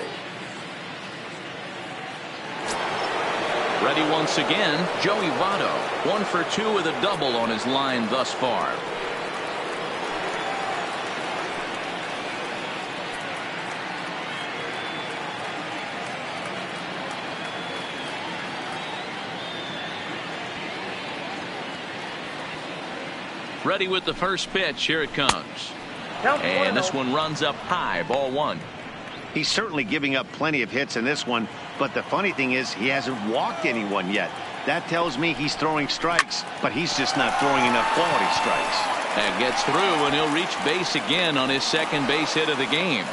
Ready once again, Joey Votto. 1 for 2 with a double on his line thus far. Ready with the first pitch. Here it comes. And this one runs up high. Ball 1. He's certainly giving up plenty of hits in this one, but the funny thing is he hasn't walked anyone yet. That tells me he's throwing strikes, but he's just not throwing enough quality strikes. That gets through, and he'll reach base again on his second base hit of the game.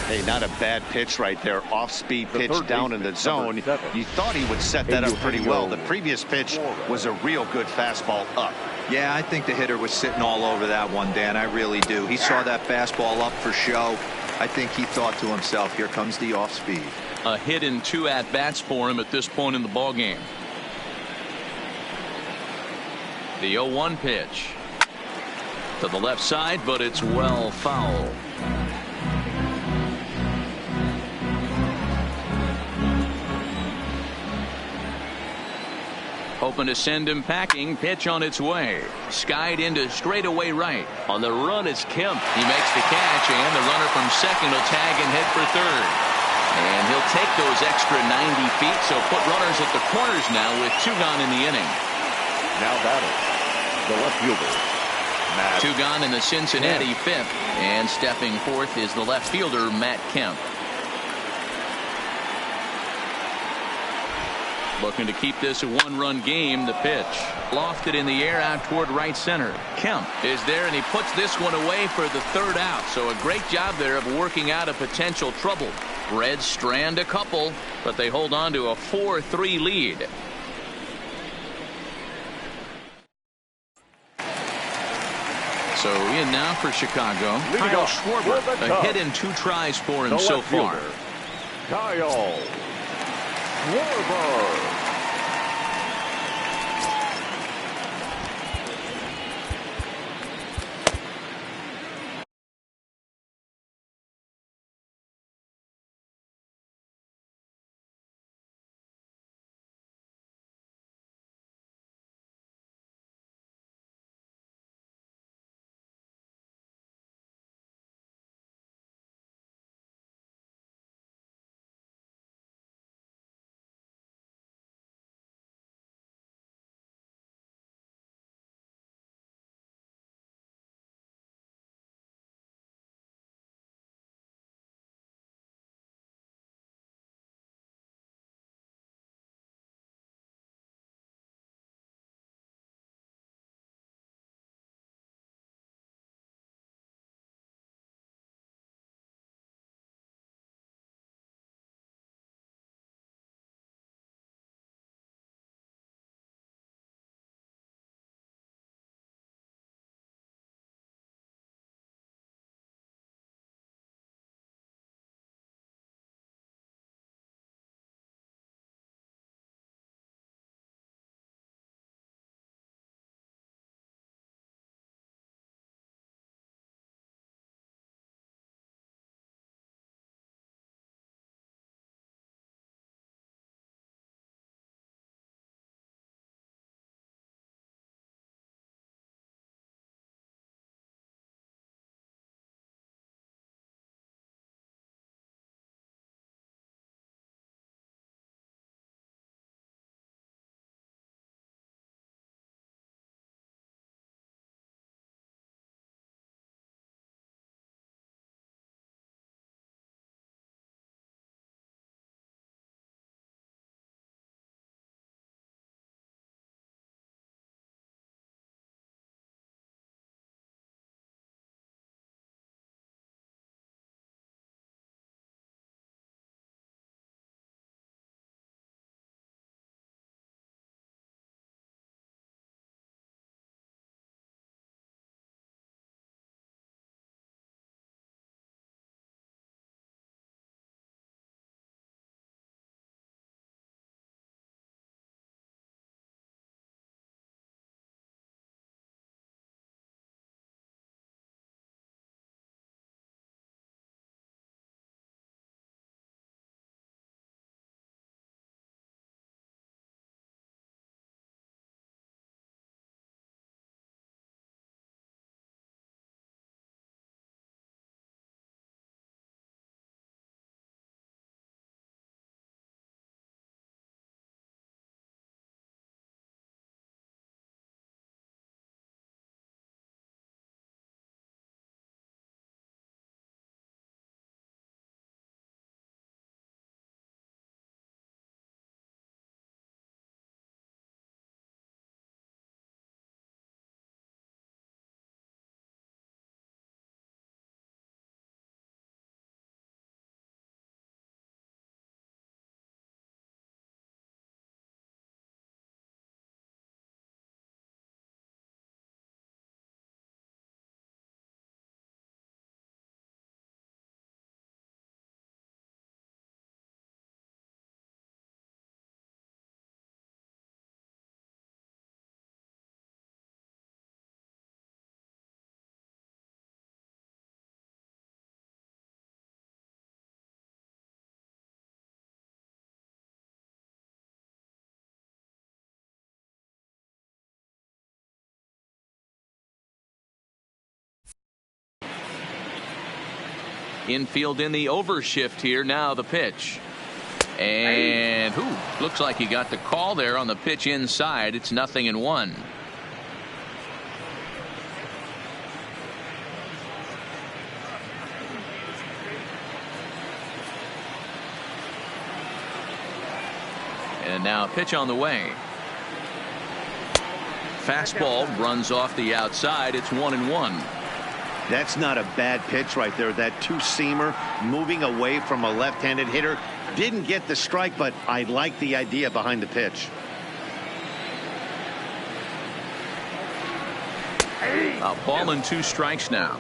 Hey, not a bad pitch right there. Off-speed pitch down in the zone. You thought he would set that up pretty well. The previous pitch was a real good fastball up. Yeah, I think the hitter was sitting all over that one, Dan. I really do. He saw that fastball up for show. I think he thought to himself, here comes the off speed. A hit in 2 at-bats for him at this point in the ball game. The 0-1 pitch to the left side, but it's well foul. Hoping to send him packing. Pitch on its way. Skied into straightaway right. On the run is Kemp. He makes the catch, and the runner from second will tag and head for third. And he'll take those extra 90 feet, so put runners at the corners now with 2 gone in the inning. Now batting, the left fielder, Matt 2 gone in the Cincinnati 5th. And stepping forth is the left fielder, Matt Kemp. Looking to keep this a 1-run game. The pitch lofted in the air out toward right center. Kemp is there, and he puts this one away for the 3rd out. So a great job there of working out a potential trouble. Reds strand a couple, but they hold on to a 4-3 lead. So in now for Chicago, Kyle Schwarber. A hit in 2 tries for him so far. Kyle Schwarber. Infield in the overshift here. Now the pitch. And looks like he got the call there on the pitch inside. It's 0-1. And now a pitch on the way. Fastball runs off the outside. It's 1-1. That's not a bad pitch right there. That two-seamer moving away from a left-handed hitter. Didn't get the strike, but I like the idea behind the pitch. A ball and 2 strikes now.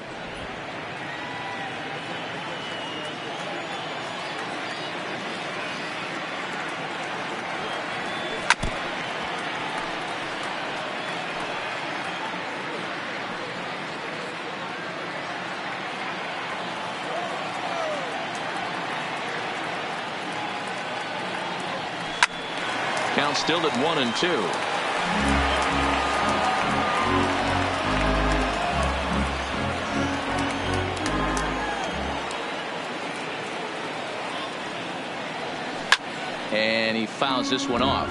Count still at 1-2. And he fouls this one off.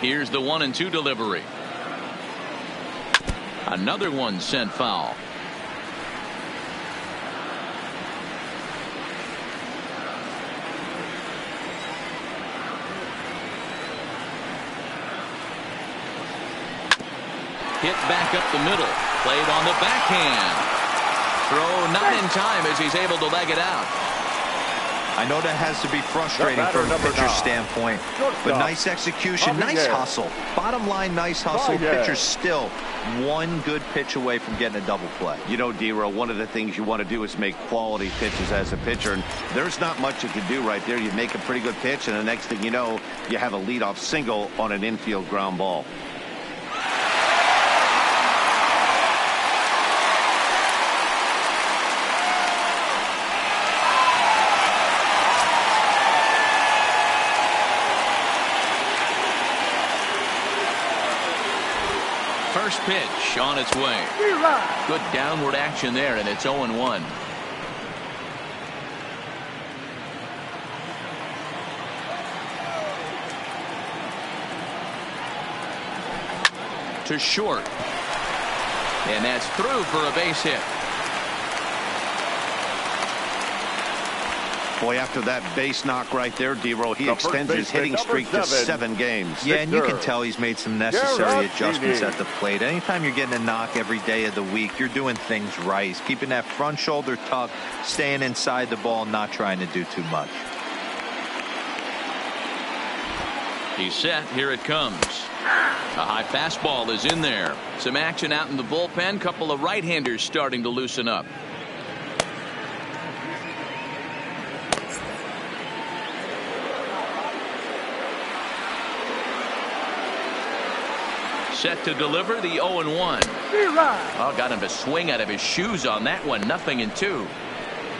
Here's the 1-2 delivery. Another one sent foul. Hit back up the middle. Played on the backhand. Throw not in time as he's able to leg it out. I know that has to be frustrating from a pitcher's standpoint, but nice execution, nice hustle. Bottom line, nice hustle. Pitcher's still one good pitch away from getting a double play. You know, D-Row, one of the things you want to do is make quality pitches as a pitcher, and there's not much you can do right there. You make a pretty good pitch, and the next thing you know, you have a leadoff single on an infield ground ball. First pitch on its way. Good downward action there, and it's 0-1. To short. And that's through for a base hit. Boy, after that base knock right there, D-Row, he extends his hitting streak to 7 games. Yeah, and you can tell he's made some necessary adjustments at the plate. Anytime you're getting a knock every day of the week, you're doing things right. He's keeping that front shoulder tucked, staying inside the ball, not trying to do too much. He's set. Here it comes. A high fastball is in there. Some action out in the bullpen. Couple of right-handers starting to loosen up. Set to deliver the 0-1. Oh, got him to swing out of his shoes on that one. 0-2.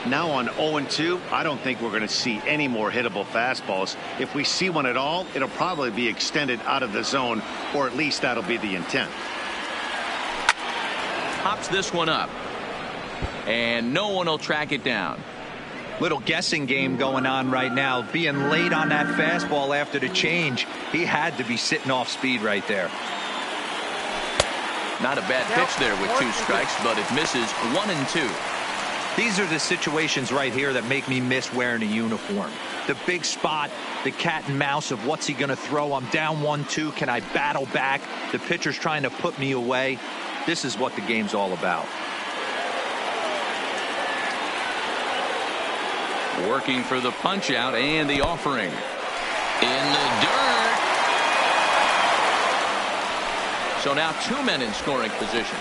Now on 0-2, I don't think we're going to see any more hittable fastballs. If we see one at all, it'll probably be extended out of the zone, or at least that'll be the intent. Pops this one up. And no one will track it down. Little guessing game going on right now. Being late on that fastball after the change, he had to be sitting off speed right there. Not a bad pitch there with 2 strikes, but it misses 1-2. These are the situations right here that make me miss wearing a uniform. The big spot, the cat and mouse of what's he going to throw. I'm down 1-2. Can I battle back? The pitcher's trying to put me away. This is what the game's all about. Working for the punch out and the offering. In the dirt. So now 2 men in scoring position.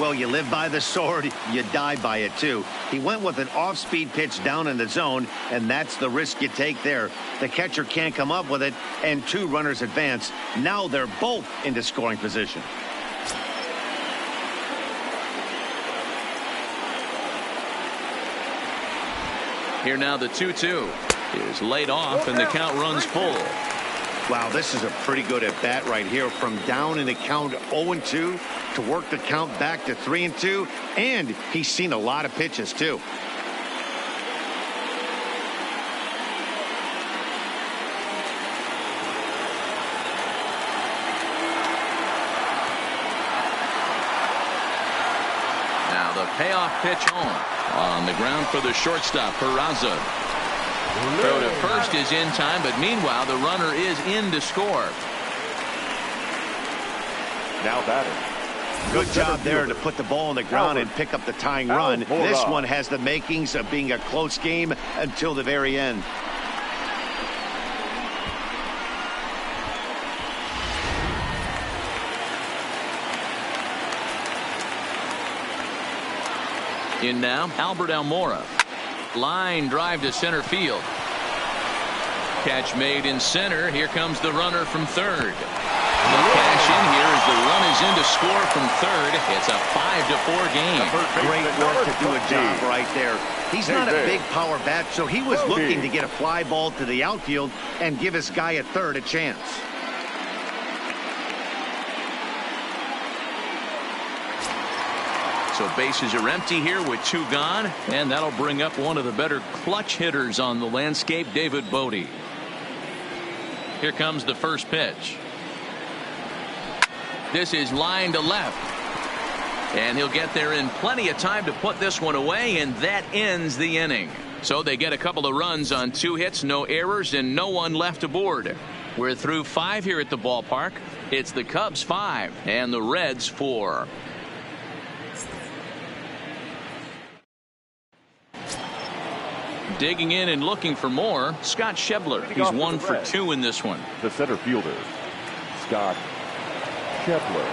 Well, you live by the sword, you die by it too. He went with an off-speed pitch down in the zone, and that's the risk you take there. The catcher can't come up with it, and 2 runners advance. Now they're both into scoring position. Here now the 2-2 is laid off, and the count runs full. Wow, this is a pretty good at bat right here. From down in the count 0-2 to work the count back to 3-2. And he's seen a lot of pitches, too. Now the payoff pitch on the ground for the shortstop, Peraza. Throw to first is in time, but meanwhile the runner is in to score. Now batting. Good job there to put the ball on the ground and pick up the tying run. This one has the makings of being a close game until the very end. In now, Albert Almora. Line drive to center field. Catch made in center. Here comes the runner from third. The cash in here as the run is in to score from third. It's a 5-4 game. Great work to do a job right there. He's not a big power bat, so he was looking to get a fly ball to the outfield and give his guy at third a chance. So bases are empty here with 2 gone, and that'll bring up one of the better clutch hitters on the landscape, David Bodie. Here comes the first pitch. This is line to left. And he'll get there in plenty of time to put this one away, and that ends the inning. So they get a couple of runs on 2 hits, no errors, and no one left aboard. We're through 5 here at the ballpark. It's the Cubs 5 and the Reds 4. Digging in and looking for more, Scott Schebler. He's 1 for 2 in this one. The center fielder, Scott Schebler.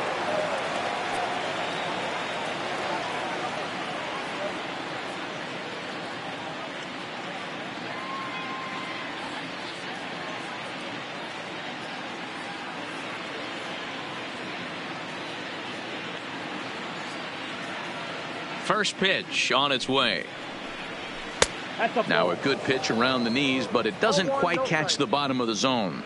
First pitch on its way. Now a good pitch around the knees, but it doesn't quite catch the bottom of the zone.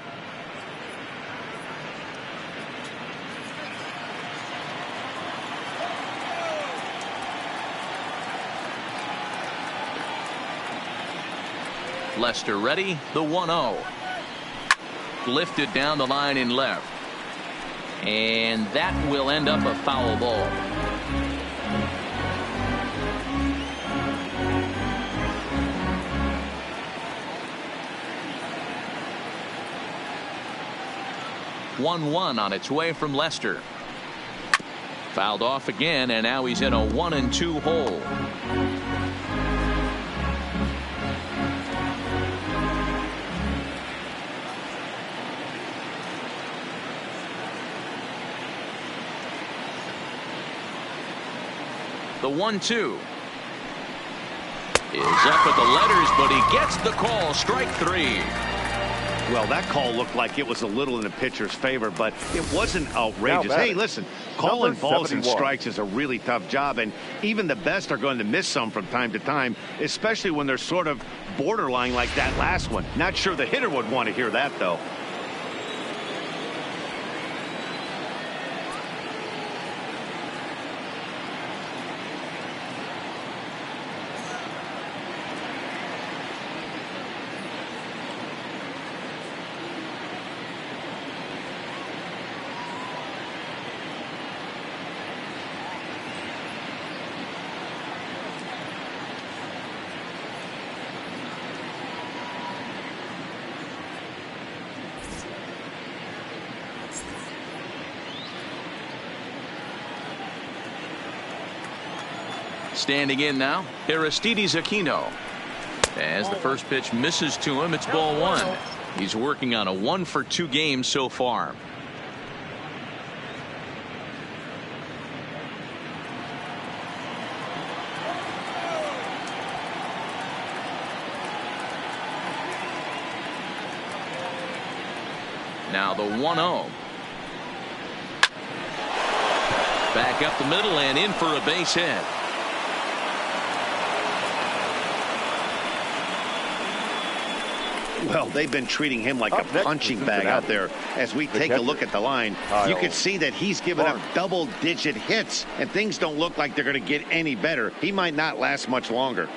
Lester ready, the 1-0. Lifted down the line in left. And that will end up a foul ball. One on its way from Lester. Fouled off again, and now he's in a 1-2 hole. The 1-2 is up at the letters, but he gets the call. Strike 3. Well, that call looked like it was a little in the pitcher's favor, but it wasn't outrageous. Hey, listen, calling balls and strikes is a really tough job, and even the best are going to miss some from time to time, especially when they're sort of borderline like that last one. Not sure the hitter would want to hear that, though. Standing in now, Aristides Aquino. As the first pitch misses to him, it's ball 1. He's working on a 1 for 2 game so far. Now the 1-0. Back up the middle and in for a base hit. Well, they've been treating him like a punching bag out there. As we take a look at the line, you can see that he's given up double-digit hits, and things don't look like they're going to get any better. He might not last much longer.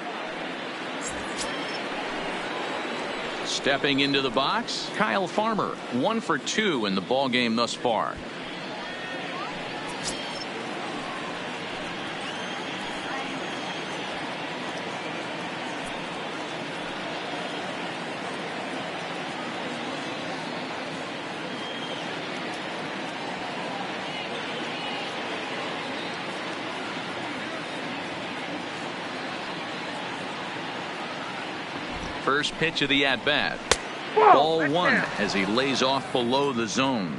Stepping into the box, Kyle Farmer, 1 for 2 in the ball game thus far. First pitch of the at-bat. Ball 1 as he lays off below the zone.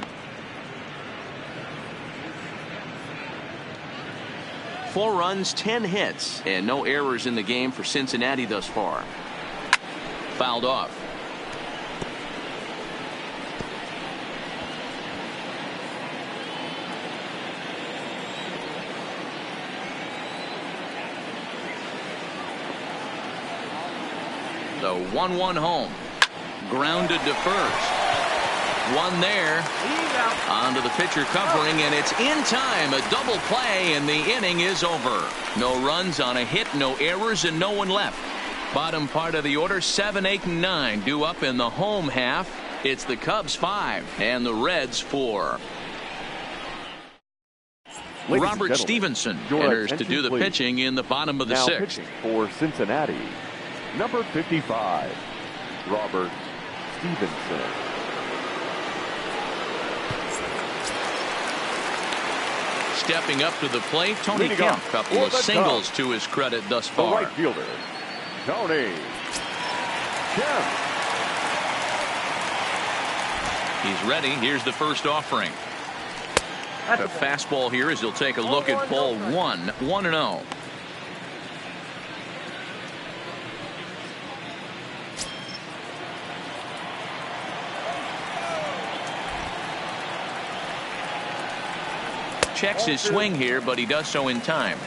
4 runs, 10 hits, and no errors in the game for Cincinnati thus far. Fouled off. The 1-1 home. Grounded to first. One there. Onto the pitcher covering, and it's in time. A double play, and the inning is over. No runs on a hit, no errors, and no one left. Bottom part of the order, 7, 8, and 9 due up in the home half. It's the Cubs 5 and the Reds 4. Robert Stevenson enters to do the pitching in the bottom of the 6th. Pitching for Cincinnati, number 55, Robert Stevenson. Stepping up to the plate, Tony Kemp. Couple of singles to his credit thus far. The right fielder, Tony Kemp. He's ready. Here's the first offering. The fastball here as he'll take a look at ball 1, 1-0. Checks his swing here, but he does so in time.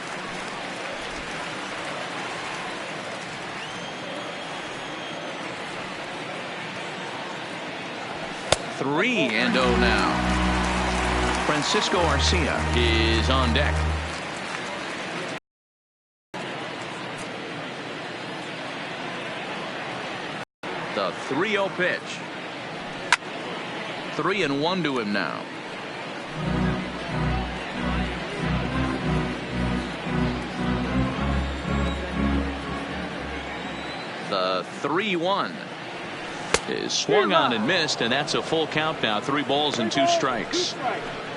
Three and 0 now. Francisco Arcia is on deck. The 3-0 pitch. 3-1 to him now. The 3-1 is swung on and missed, and that's a full count now. 3 balls and 2 strikes.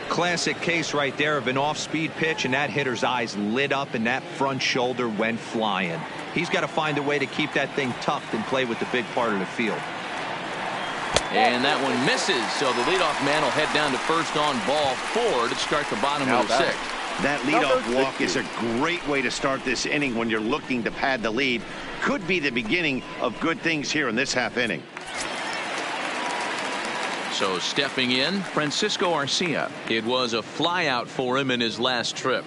Classic case right there of an off-speed pitch, and that hitter's eyes lit up and that front shoulder went flying. He's got to find a way to keep that thing tucked and play with the big part of the field. And that one misses, so the leadoff man will head down to first on ball 4 to start the bottom of the 6th. That leadoff walk is a great way to start this inning when you're looking to pad the lead. Could be the beginning of good things here in this half inning. So stepping in, Francisco Arcia. It was a flyout for him in his last trip.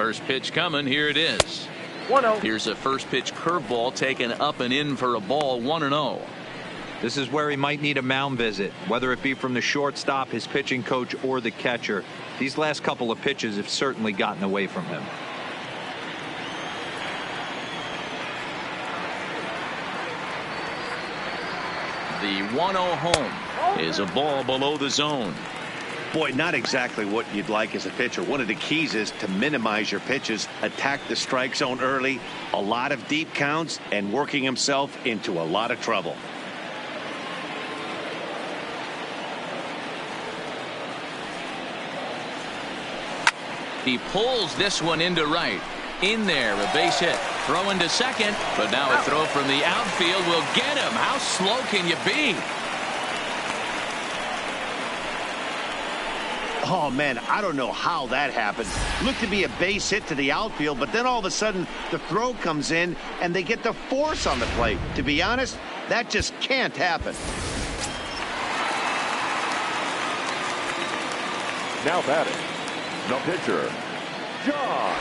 First pitch coming. Here it is. 1-0. Here's a first pitch curveball taken up and in for a ball. 1-0. This is where he might need a mound visit, whether it be from the shortstop, his pitching coach, or the catcher. These last couple of pitches have certainly gotten away from him. The 1-0 home is a ball below the zone. Boy, not exactly what you'd like as a pitcher. One of the keys is to minimize your pitches, attack the strike zone early, a lot of deep counts, and working himself into a lot of trouble. He pulls this one into right. In there, a base hit. Throwing to second, but now a throw from the outfield will get him. How slow can you be? Oh, man, I don't know how that happened. Looked to be a base hit to the outfield, but then all of a sudden the throw comes in and they get the force on the plate. To be honest, that just can't happen. Now batting, the pitcher, John.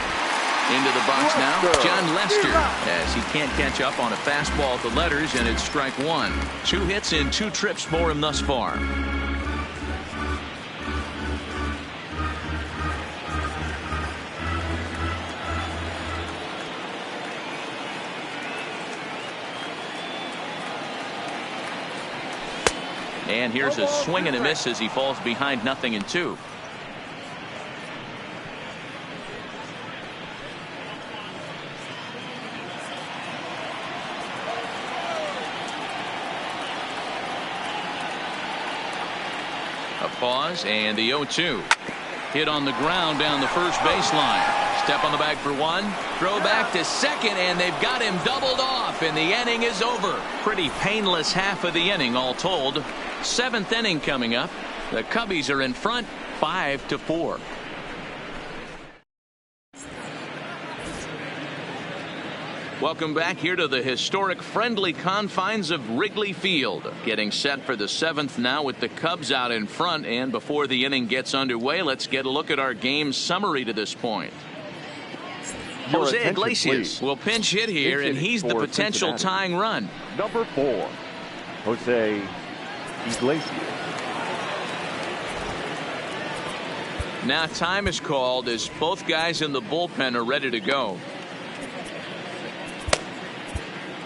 Into the box now, Lester. John Lester, as he can't catch up on a fastball at the letters, and it's strike one. 2 hits in 2 trips for him thus far. And here's a swing and a miss as he falls behind 0-2. A pause and the 0-2. Hit on the ground down the first baseline. Step on the bag for one. Throw back to second, and they've got him doubled off, and the inning is over. Pretty painless half of the inning all told. 7th inning coming up. The Cubbies are in front 5-4. Welcome back here to the historic friendly confines of Wrigley Field. Getting set for the 7th now with the Cubs out in front. And before the inning gets underway, let's get a look at our game summary to this point. Your Jose attention, Iglesias please. will pinch hit here, Pinch and hitting he's the for potential Cincinnati. tying run. Number 4, Jose Iglesias. Now time is called as both guys in the bullpen are ready to go.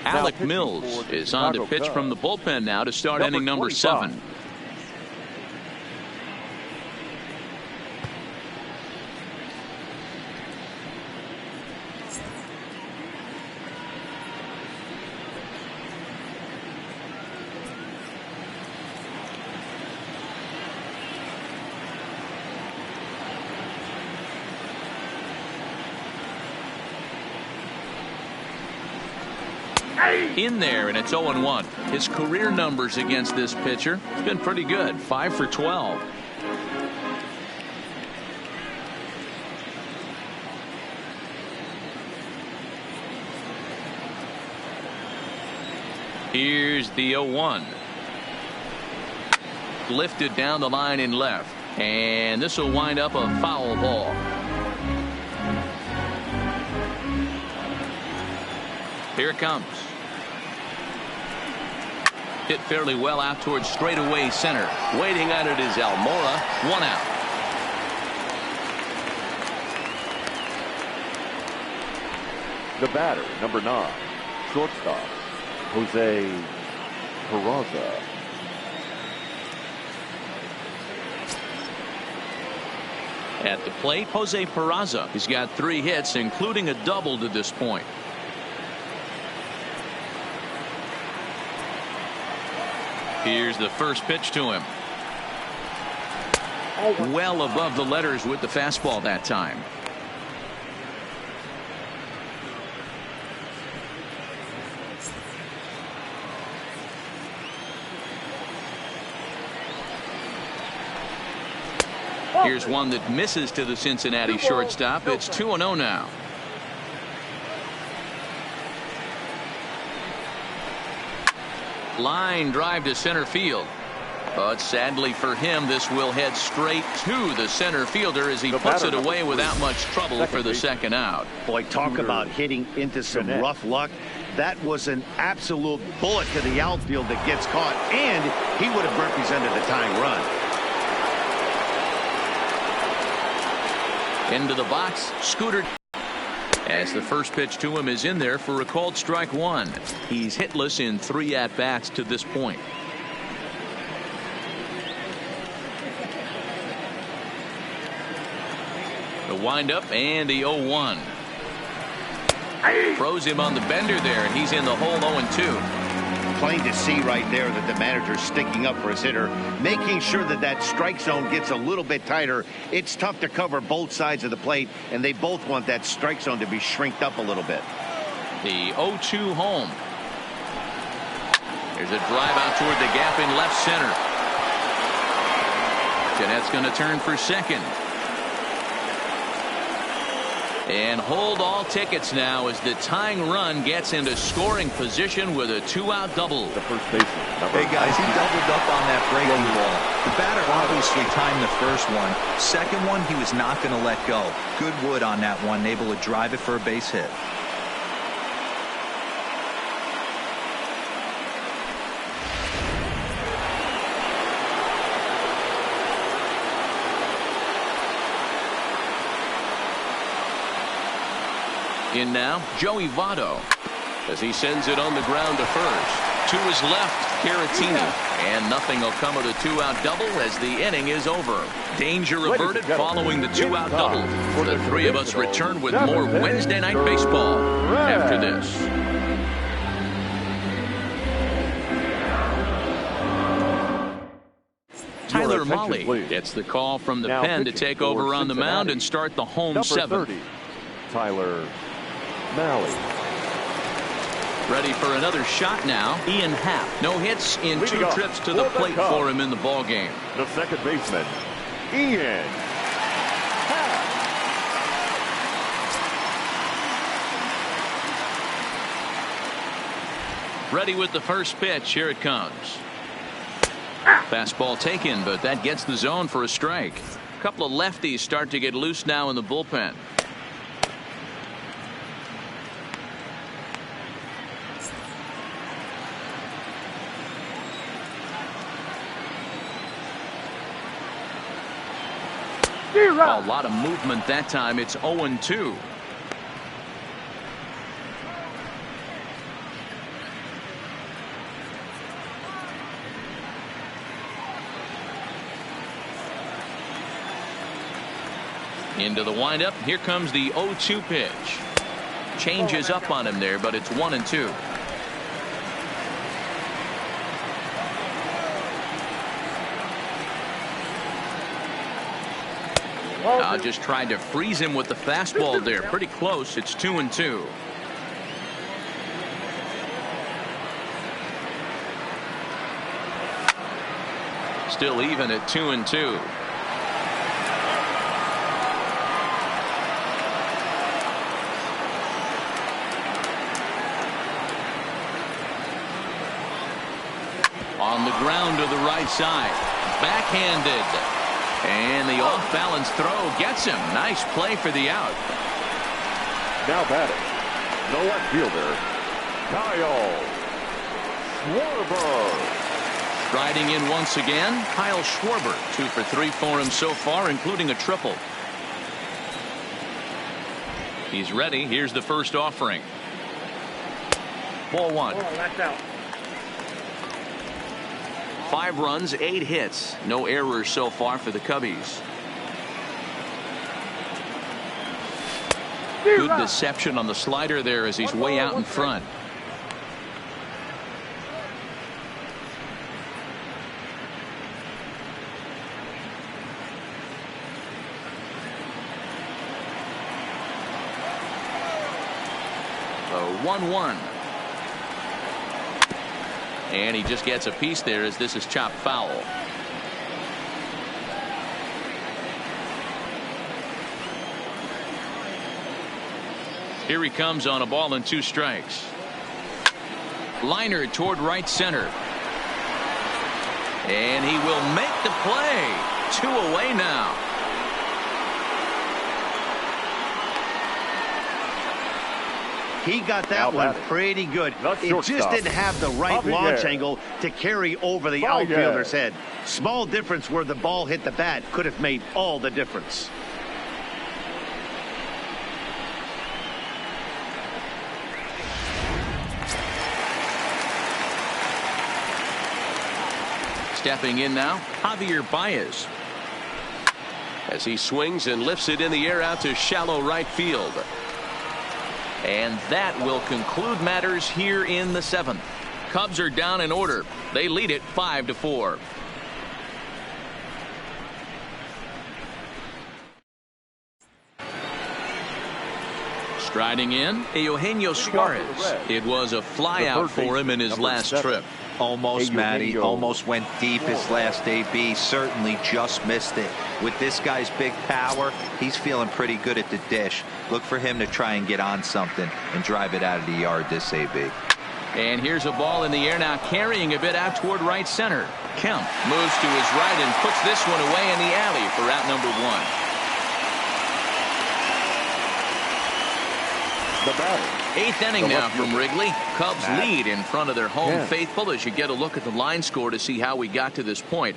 Alec pitching Mills for the is on to Chicago pitch Cubs. from the bullpen now to start Number inning number 25. 7. In there, and it's 0-1. His career numbers against this pitcher has been pretty good. 5 for 12. Here's the 0-1. Lifted down the line in left, and this will wind up a foul ball. Here it comes. Hit fairly well out towards straightaway center. Waiting on it is Almora. 1 out. The batter, number 9, shortstop, Jose Peraza. At the plate, Jose Peraza. He's got 3 hits, including a double to this point. Here's the first pitch to him. Well above the letters with the fastball that time. Here's one that misses to the Cincinnati shortstop. It's 2-0 now. Line drive to center field. But sadly for him, this will head straight to the center fielder as he puts it away without much trouble for the second out. Boy, talk about hitting into some rough luck. That was an absolute bullet to the outfield that gets caught, and he would have represented the tying run. Into the box, Scooter. As the first pitch to him is in there for a called strike one. He's hitless in 3 at-bats to this point. The windup and the 0-1. Throws him on the bender there, and he's in the hole 0-2. Plain to see right there that the manager's sticking up for his hitter, making sure that that strike zone gets a little bit tighter. It's tough to cover both sides of the plate, and they both want that strike zone to be shrinked up a little bit. The 0-2 home. There's a drive out toward the gap in left center. Jeanette's going to turn for second. And hold all tickets now as the tying run gets into scoring position with a 2-out double. The first baseman. Hey guys, he doubled up on that breaking ball. The batter obviously timed the first one. Second one, he was not going to let go. Good wood on that one, able to drive it for a base hit. In now, Joey Votto as he sends it on the ground to first. To his left, Caratini. And nothing will come of the 2-out double as the inning is over. Danger averted following the 2-out double. The three of us return with more Wednesday Night Baseball after this. Tyler Mahle gets the call from the pen to take over on the mound and start the home seventh. Tyler Mahle. Ready for another shot now. Ian Happ. No hits in 2 trips to the plate for him in the ball game. The second baseman, Ian Happ. Ready with the first pitch. Here it comes. Fastball taken, but that gets the zone for a strike. A couple of lefties start to get loose now in the bullpen. A lot of movement that time. It's 0-2. Into the windup. Here comes the 0-2 pitch. Changes up on him there, but it's 1-2. Just tried to freeze him with the fastball there. Pretty close. It's 2-2. Still even at 2-2. On the ground to the right side. Backhanded. And the off-balance throw gets him. Nice play for the out. Now batting, the left fielder, Kyle Schwarber. Striding in once again, Kyle Schwarber. 2 for 3 for him so far, including a triple. He's ready. Here's the first offering. Ball 1. That's out. 5 runs, 8 hits. No errors so far for the Cubbies. Good deception on the slider there as he's way out in front. The 1-1. And he just gets a piece there as this is chopped foul. Here he comes on a ball and 2 strikes. Liner toward right center. And he will make the play. 2 away now. He got that one pretty good. It just didn't have the right launch angle to carry over the outfielder's head. Small difference where the ball hit the bat could have made all the difference. Stepping in now, Javier Baez. As he swings and lifts it in the air out to shallow right field. And that will conclude matters here in the 7th. Cubs are down in order. They lead it 5-4. Striding in, Eugenio Suarez. It was a flyout for him in his last trip. Almost, Matty. Almost went deep his last AB. Certainly just missed it. With this guy's big power, he's feeling pretty good at the dish. Look for him to try and get on something and drive it out of the yard this AB. And here's a ball in the air now, carrying a bit out toward right center. Kemp moves to his right and puts this one away in the alley for out number 1. The batter. 8th inning now from Wrigley. Cubs lead in front of their home faithful as you get a look at the line score to see how we got to this point.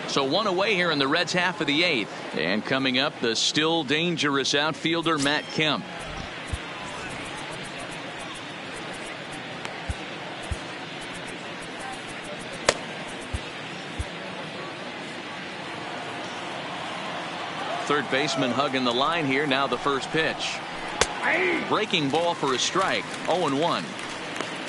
So 1 away here in the Reds' half of the 8th. And coming up, the still dangerous outfielder Matt Kemp. Third baseman hugging the line here. Now the first pitch. Breaking ball for a strike. 0-1.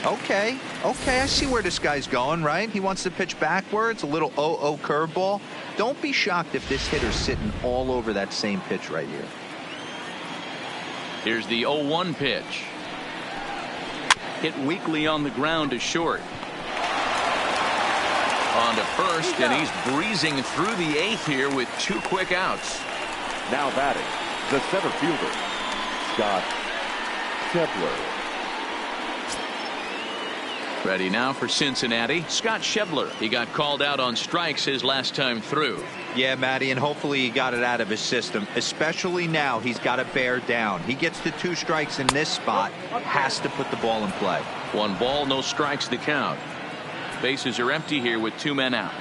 Okay, I see where this guy's going, right? He wants to pitch backwards, a little 0-0 curveball. Don't be shocked if this hitter's sitting all over that same pitch right here. Here's the 0-1 pitch. Hit weakly on the ground to short. On to first, and he's breezing through the 8th here with 2 quick outs. Now batting, the center fielder, Scott Shebler. Ready now for Cincinnati, Scott Shebler. He got called out on strikes his last time through. Yeah, Matty, and hopefully he got it out of his system. Especially now, he's got to bear down. He gets the 2 strikes in this spot, has to put the ball in play. 1 ball, no strikes to count. Bases are empty here with 2 men out.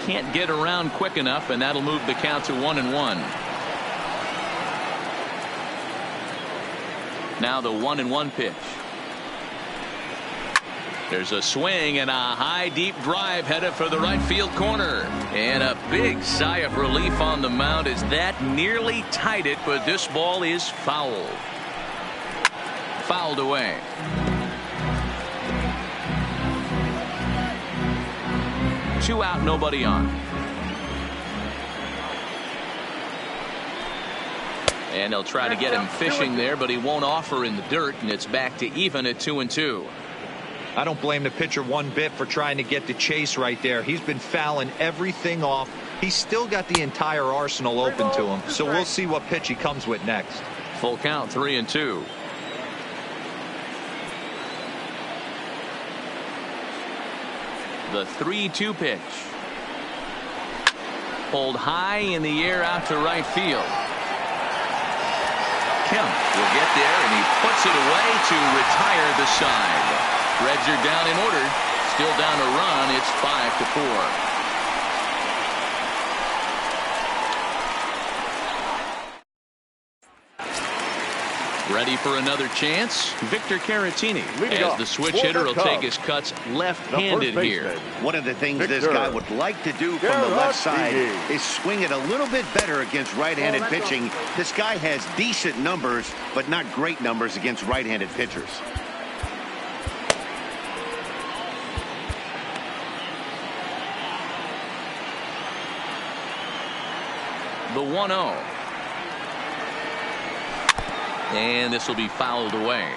Can't get around quick enough, and that'll move the count to 1-1. Now the 1-1 pitch. There's a swing and a high deep drive headed for the right field corner. And a big sigh of relief on the mound as that nearly tied it, but this ball is fouled. Fouled away. Two out, nobody on. And they'll try to get him fishing there, but he won't offer in the dirt, and it's back to even at 2-2. I don't blame the pitcher one bit for trying to get the chase right there. He's been fouling everything off. He's still got the entire arsenal open to him, so we'll see what pitch he comes with next. Full count, 3-2. The 3-2 pitch. Pulled high in the air out to right field. Kemp will get there, and he puts it away to retire the side. Reds are down in order. Still down a run. It's 5-4. Ready for another chance? Victor Caratini, as the switch hitter, will take his cuts left-handed here. One of the things this guy would like to do from the left side is swing it a little bit better against right-handed pitching. This guy has decent numbers, but not great numbers against right-handed pitchers. The 1-0. And this will be fouled away.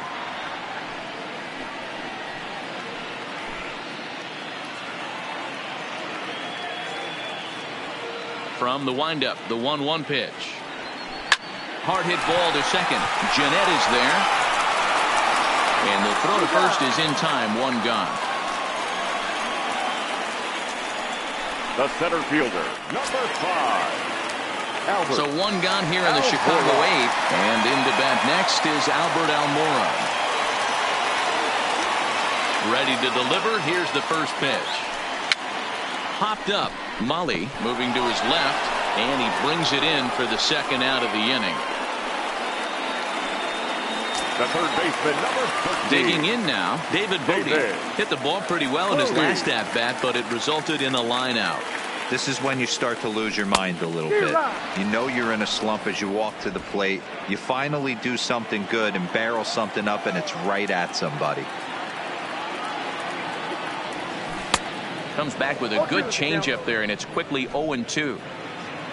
From the windup, the 1-1 pitch. Hard hit ball to second. Jeanette is there. And the throw to first is in time. One gone. The center fielder, number 5. Albert. So one gone here in the Chicago 8th. And into bat next is Albert Almora. Ready to deliver. Here's the first pitch. Popped up. Molly moving to his left. And he brings it in for the second out of the inning. The third baseman, number 13. Digging in now, David Bodie. Hit the ball pretty well in his last at-bat, but it resulted in a line out. This is when you start to lose your mind a little bit. You know you're in a slump as you walk to the plate. You finally do something good and barrel something up, and it's right at somebody. Comes back with a good changeup there, and it's quickly 0-2.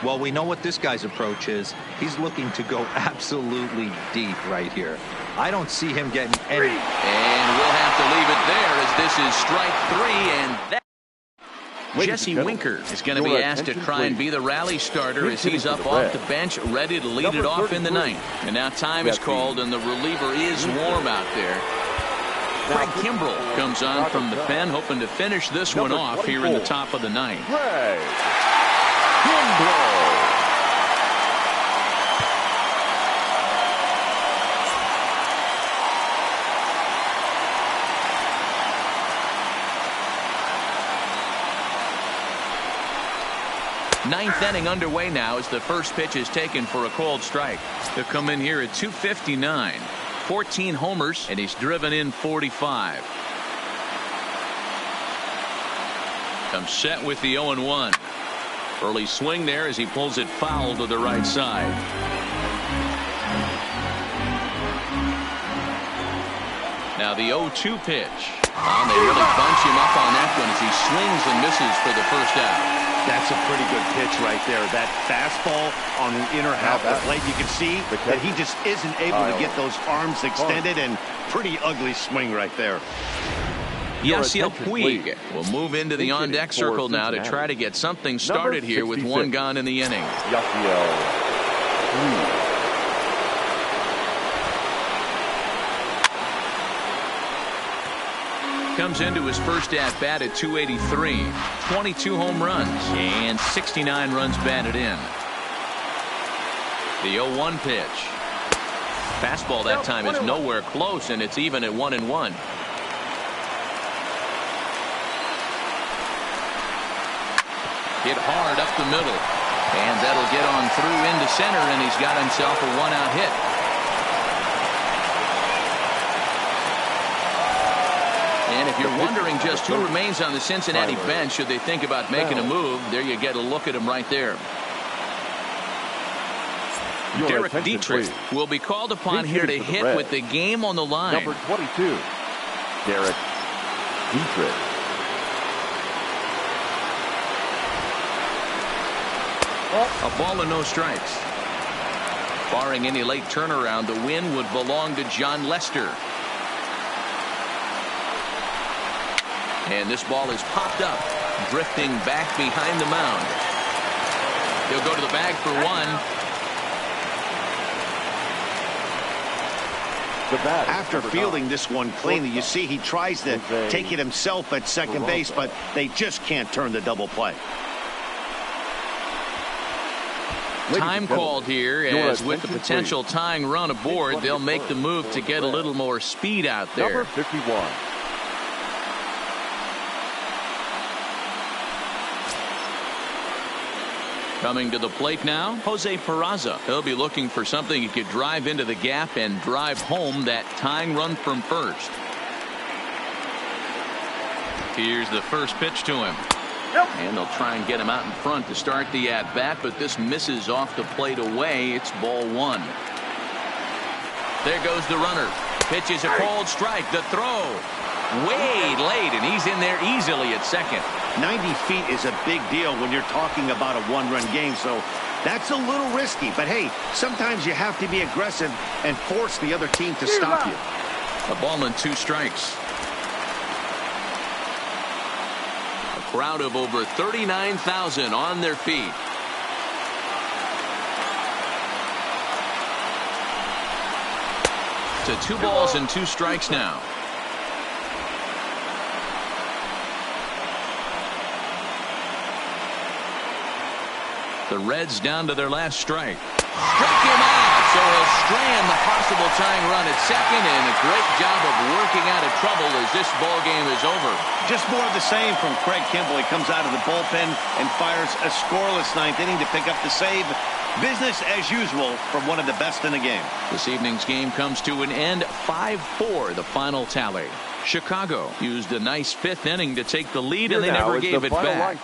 Well, we know what this guy's approach is. He's looking to go absolutely deep right here. I don't see him getting any. And we'll have to leave it there as this is strike 3, and that. Jesse Winker is going to be asked to try and be the rally starter as he's up off the bench, ready to lead it off in the ninth. And now time is called, and the reliever is warm out there. Craig Kimbrell comes on from the pen, hoping to finish this one off here in the top of the ninth. Craig Kimbrell. Ninth inning underway now as the first pitch is taken for a called strike. He'll come in here at 259. 14 homers, and he's driven in 45. Comes set with the 0-1. Early swing there as he pulls it foul to the right side. Now the 0-2 pitch. Oh, they really bunch him up on that one as he swings and misses for the first out. That's a pretty good pitch right there. That fastball on the inner half of the plate. You can see that he just isn't able to get those arms extended, and pretty ugly swing right there. Yasiel Puig will move into the on-deck circle now to try to get something started here with one gone in the inning. Yasiel Puig. Comes into his first at-bat at 283. 22 home runs and 69 runs batted in. The 0-1 pitch. Fastball that time is nowhere close, and it's even at 1-1. Hit hard up the middle. And that'll get on through into center, and he's got himself a one-out hit. And if you're wondering just who remains on the Cincinnati bench, should they think about making a move, there you get a look at him right there. Derek Dietrich will be called upon here to hit with the game on the line. Number 22, Derek Dietrich. A ball and no strikes. Barring any late turnaround, the win would belong to John Lester. And this ball is popped up, drifting back behind the mound. He'll go to the bag for one. After fielding this one cleanly, you see he tries to take it himself at second base, but they just can't turn the double play. Time called here, as with the potential tying run aboard, they'll make the move to get a little more speed out there. Number 51. Coming to the plate now, Jose Peraza. He'll be looking for something he could drive into the gap and drive home that tying run from first. Here's the first pitch to him. And they'll try and get him out in front to start the at-bat, but this misses off the plate away. It's ball one. There goes the runner. Pitch is a called strike. The throw. Way late, and he's in there easily at second. 90 feet is a big deal when you're talking about a one-run game, so that's a little risky. But, hey, sometimes you have to be aggressive and force the other team to stop you. A ball and two strikes. A crowd of over 39,000 on their feet. to 2 balls and 2 strikes now. The Reds down to their last strike. Struck him out, so he'll strand the possible tying run at second, and a great job of working out of trouble as this ball game is over. Just more of the same from Craig Kimbrel. He comes out of the bullpen and fires a scoreless 9th inning to pick up the save. Business as usual from one of the best in the game. This evening's game comes to an end, 5-4, the final tally. Chicago used a nice 5th inning to take the lead, and they never gave it back.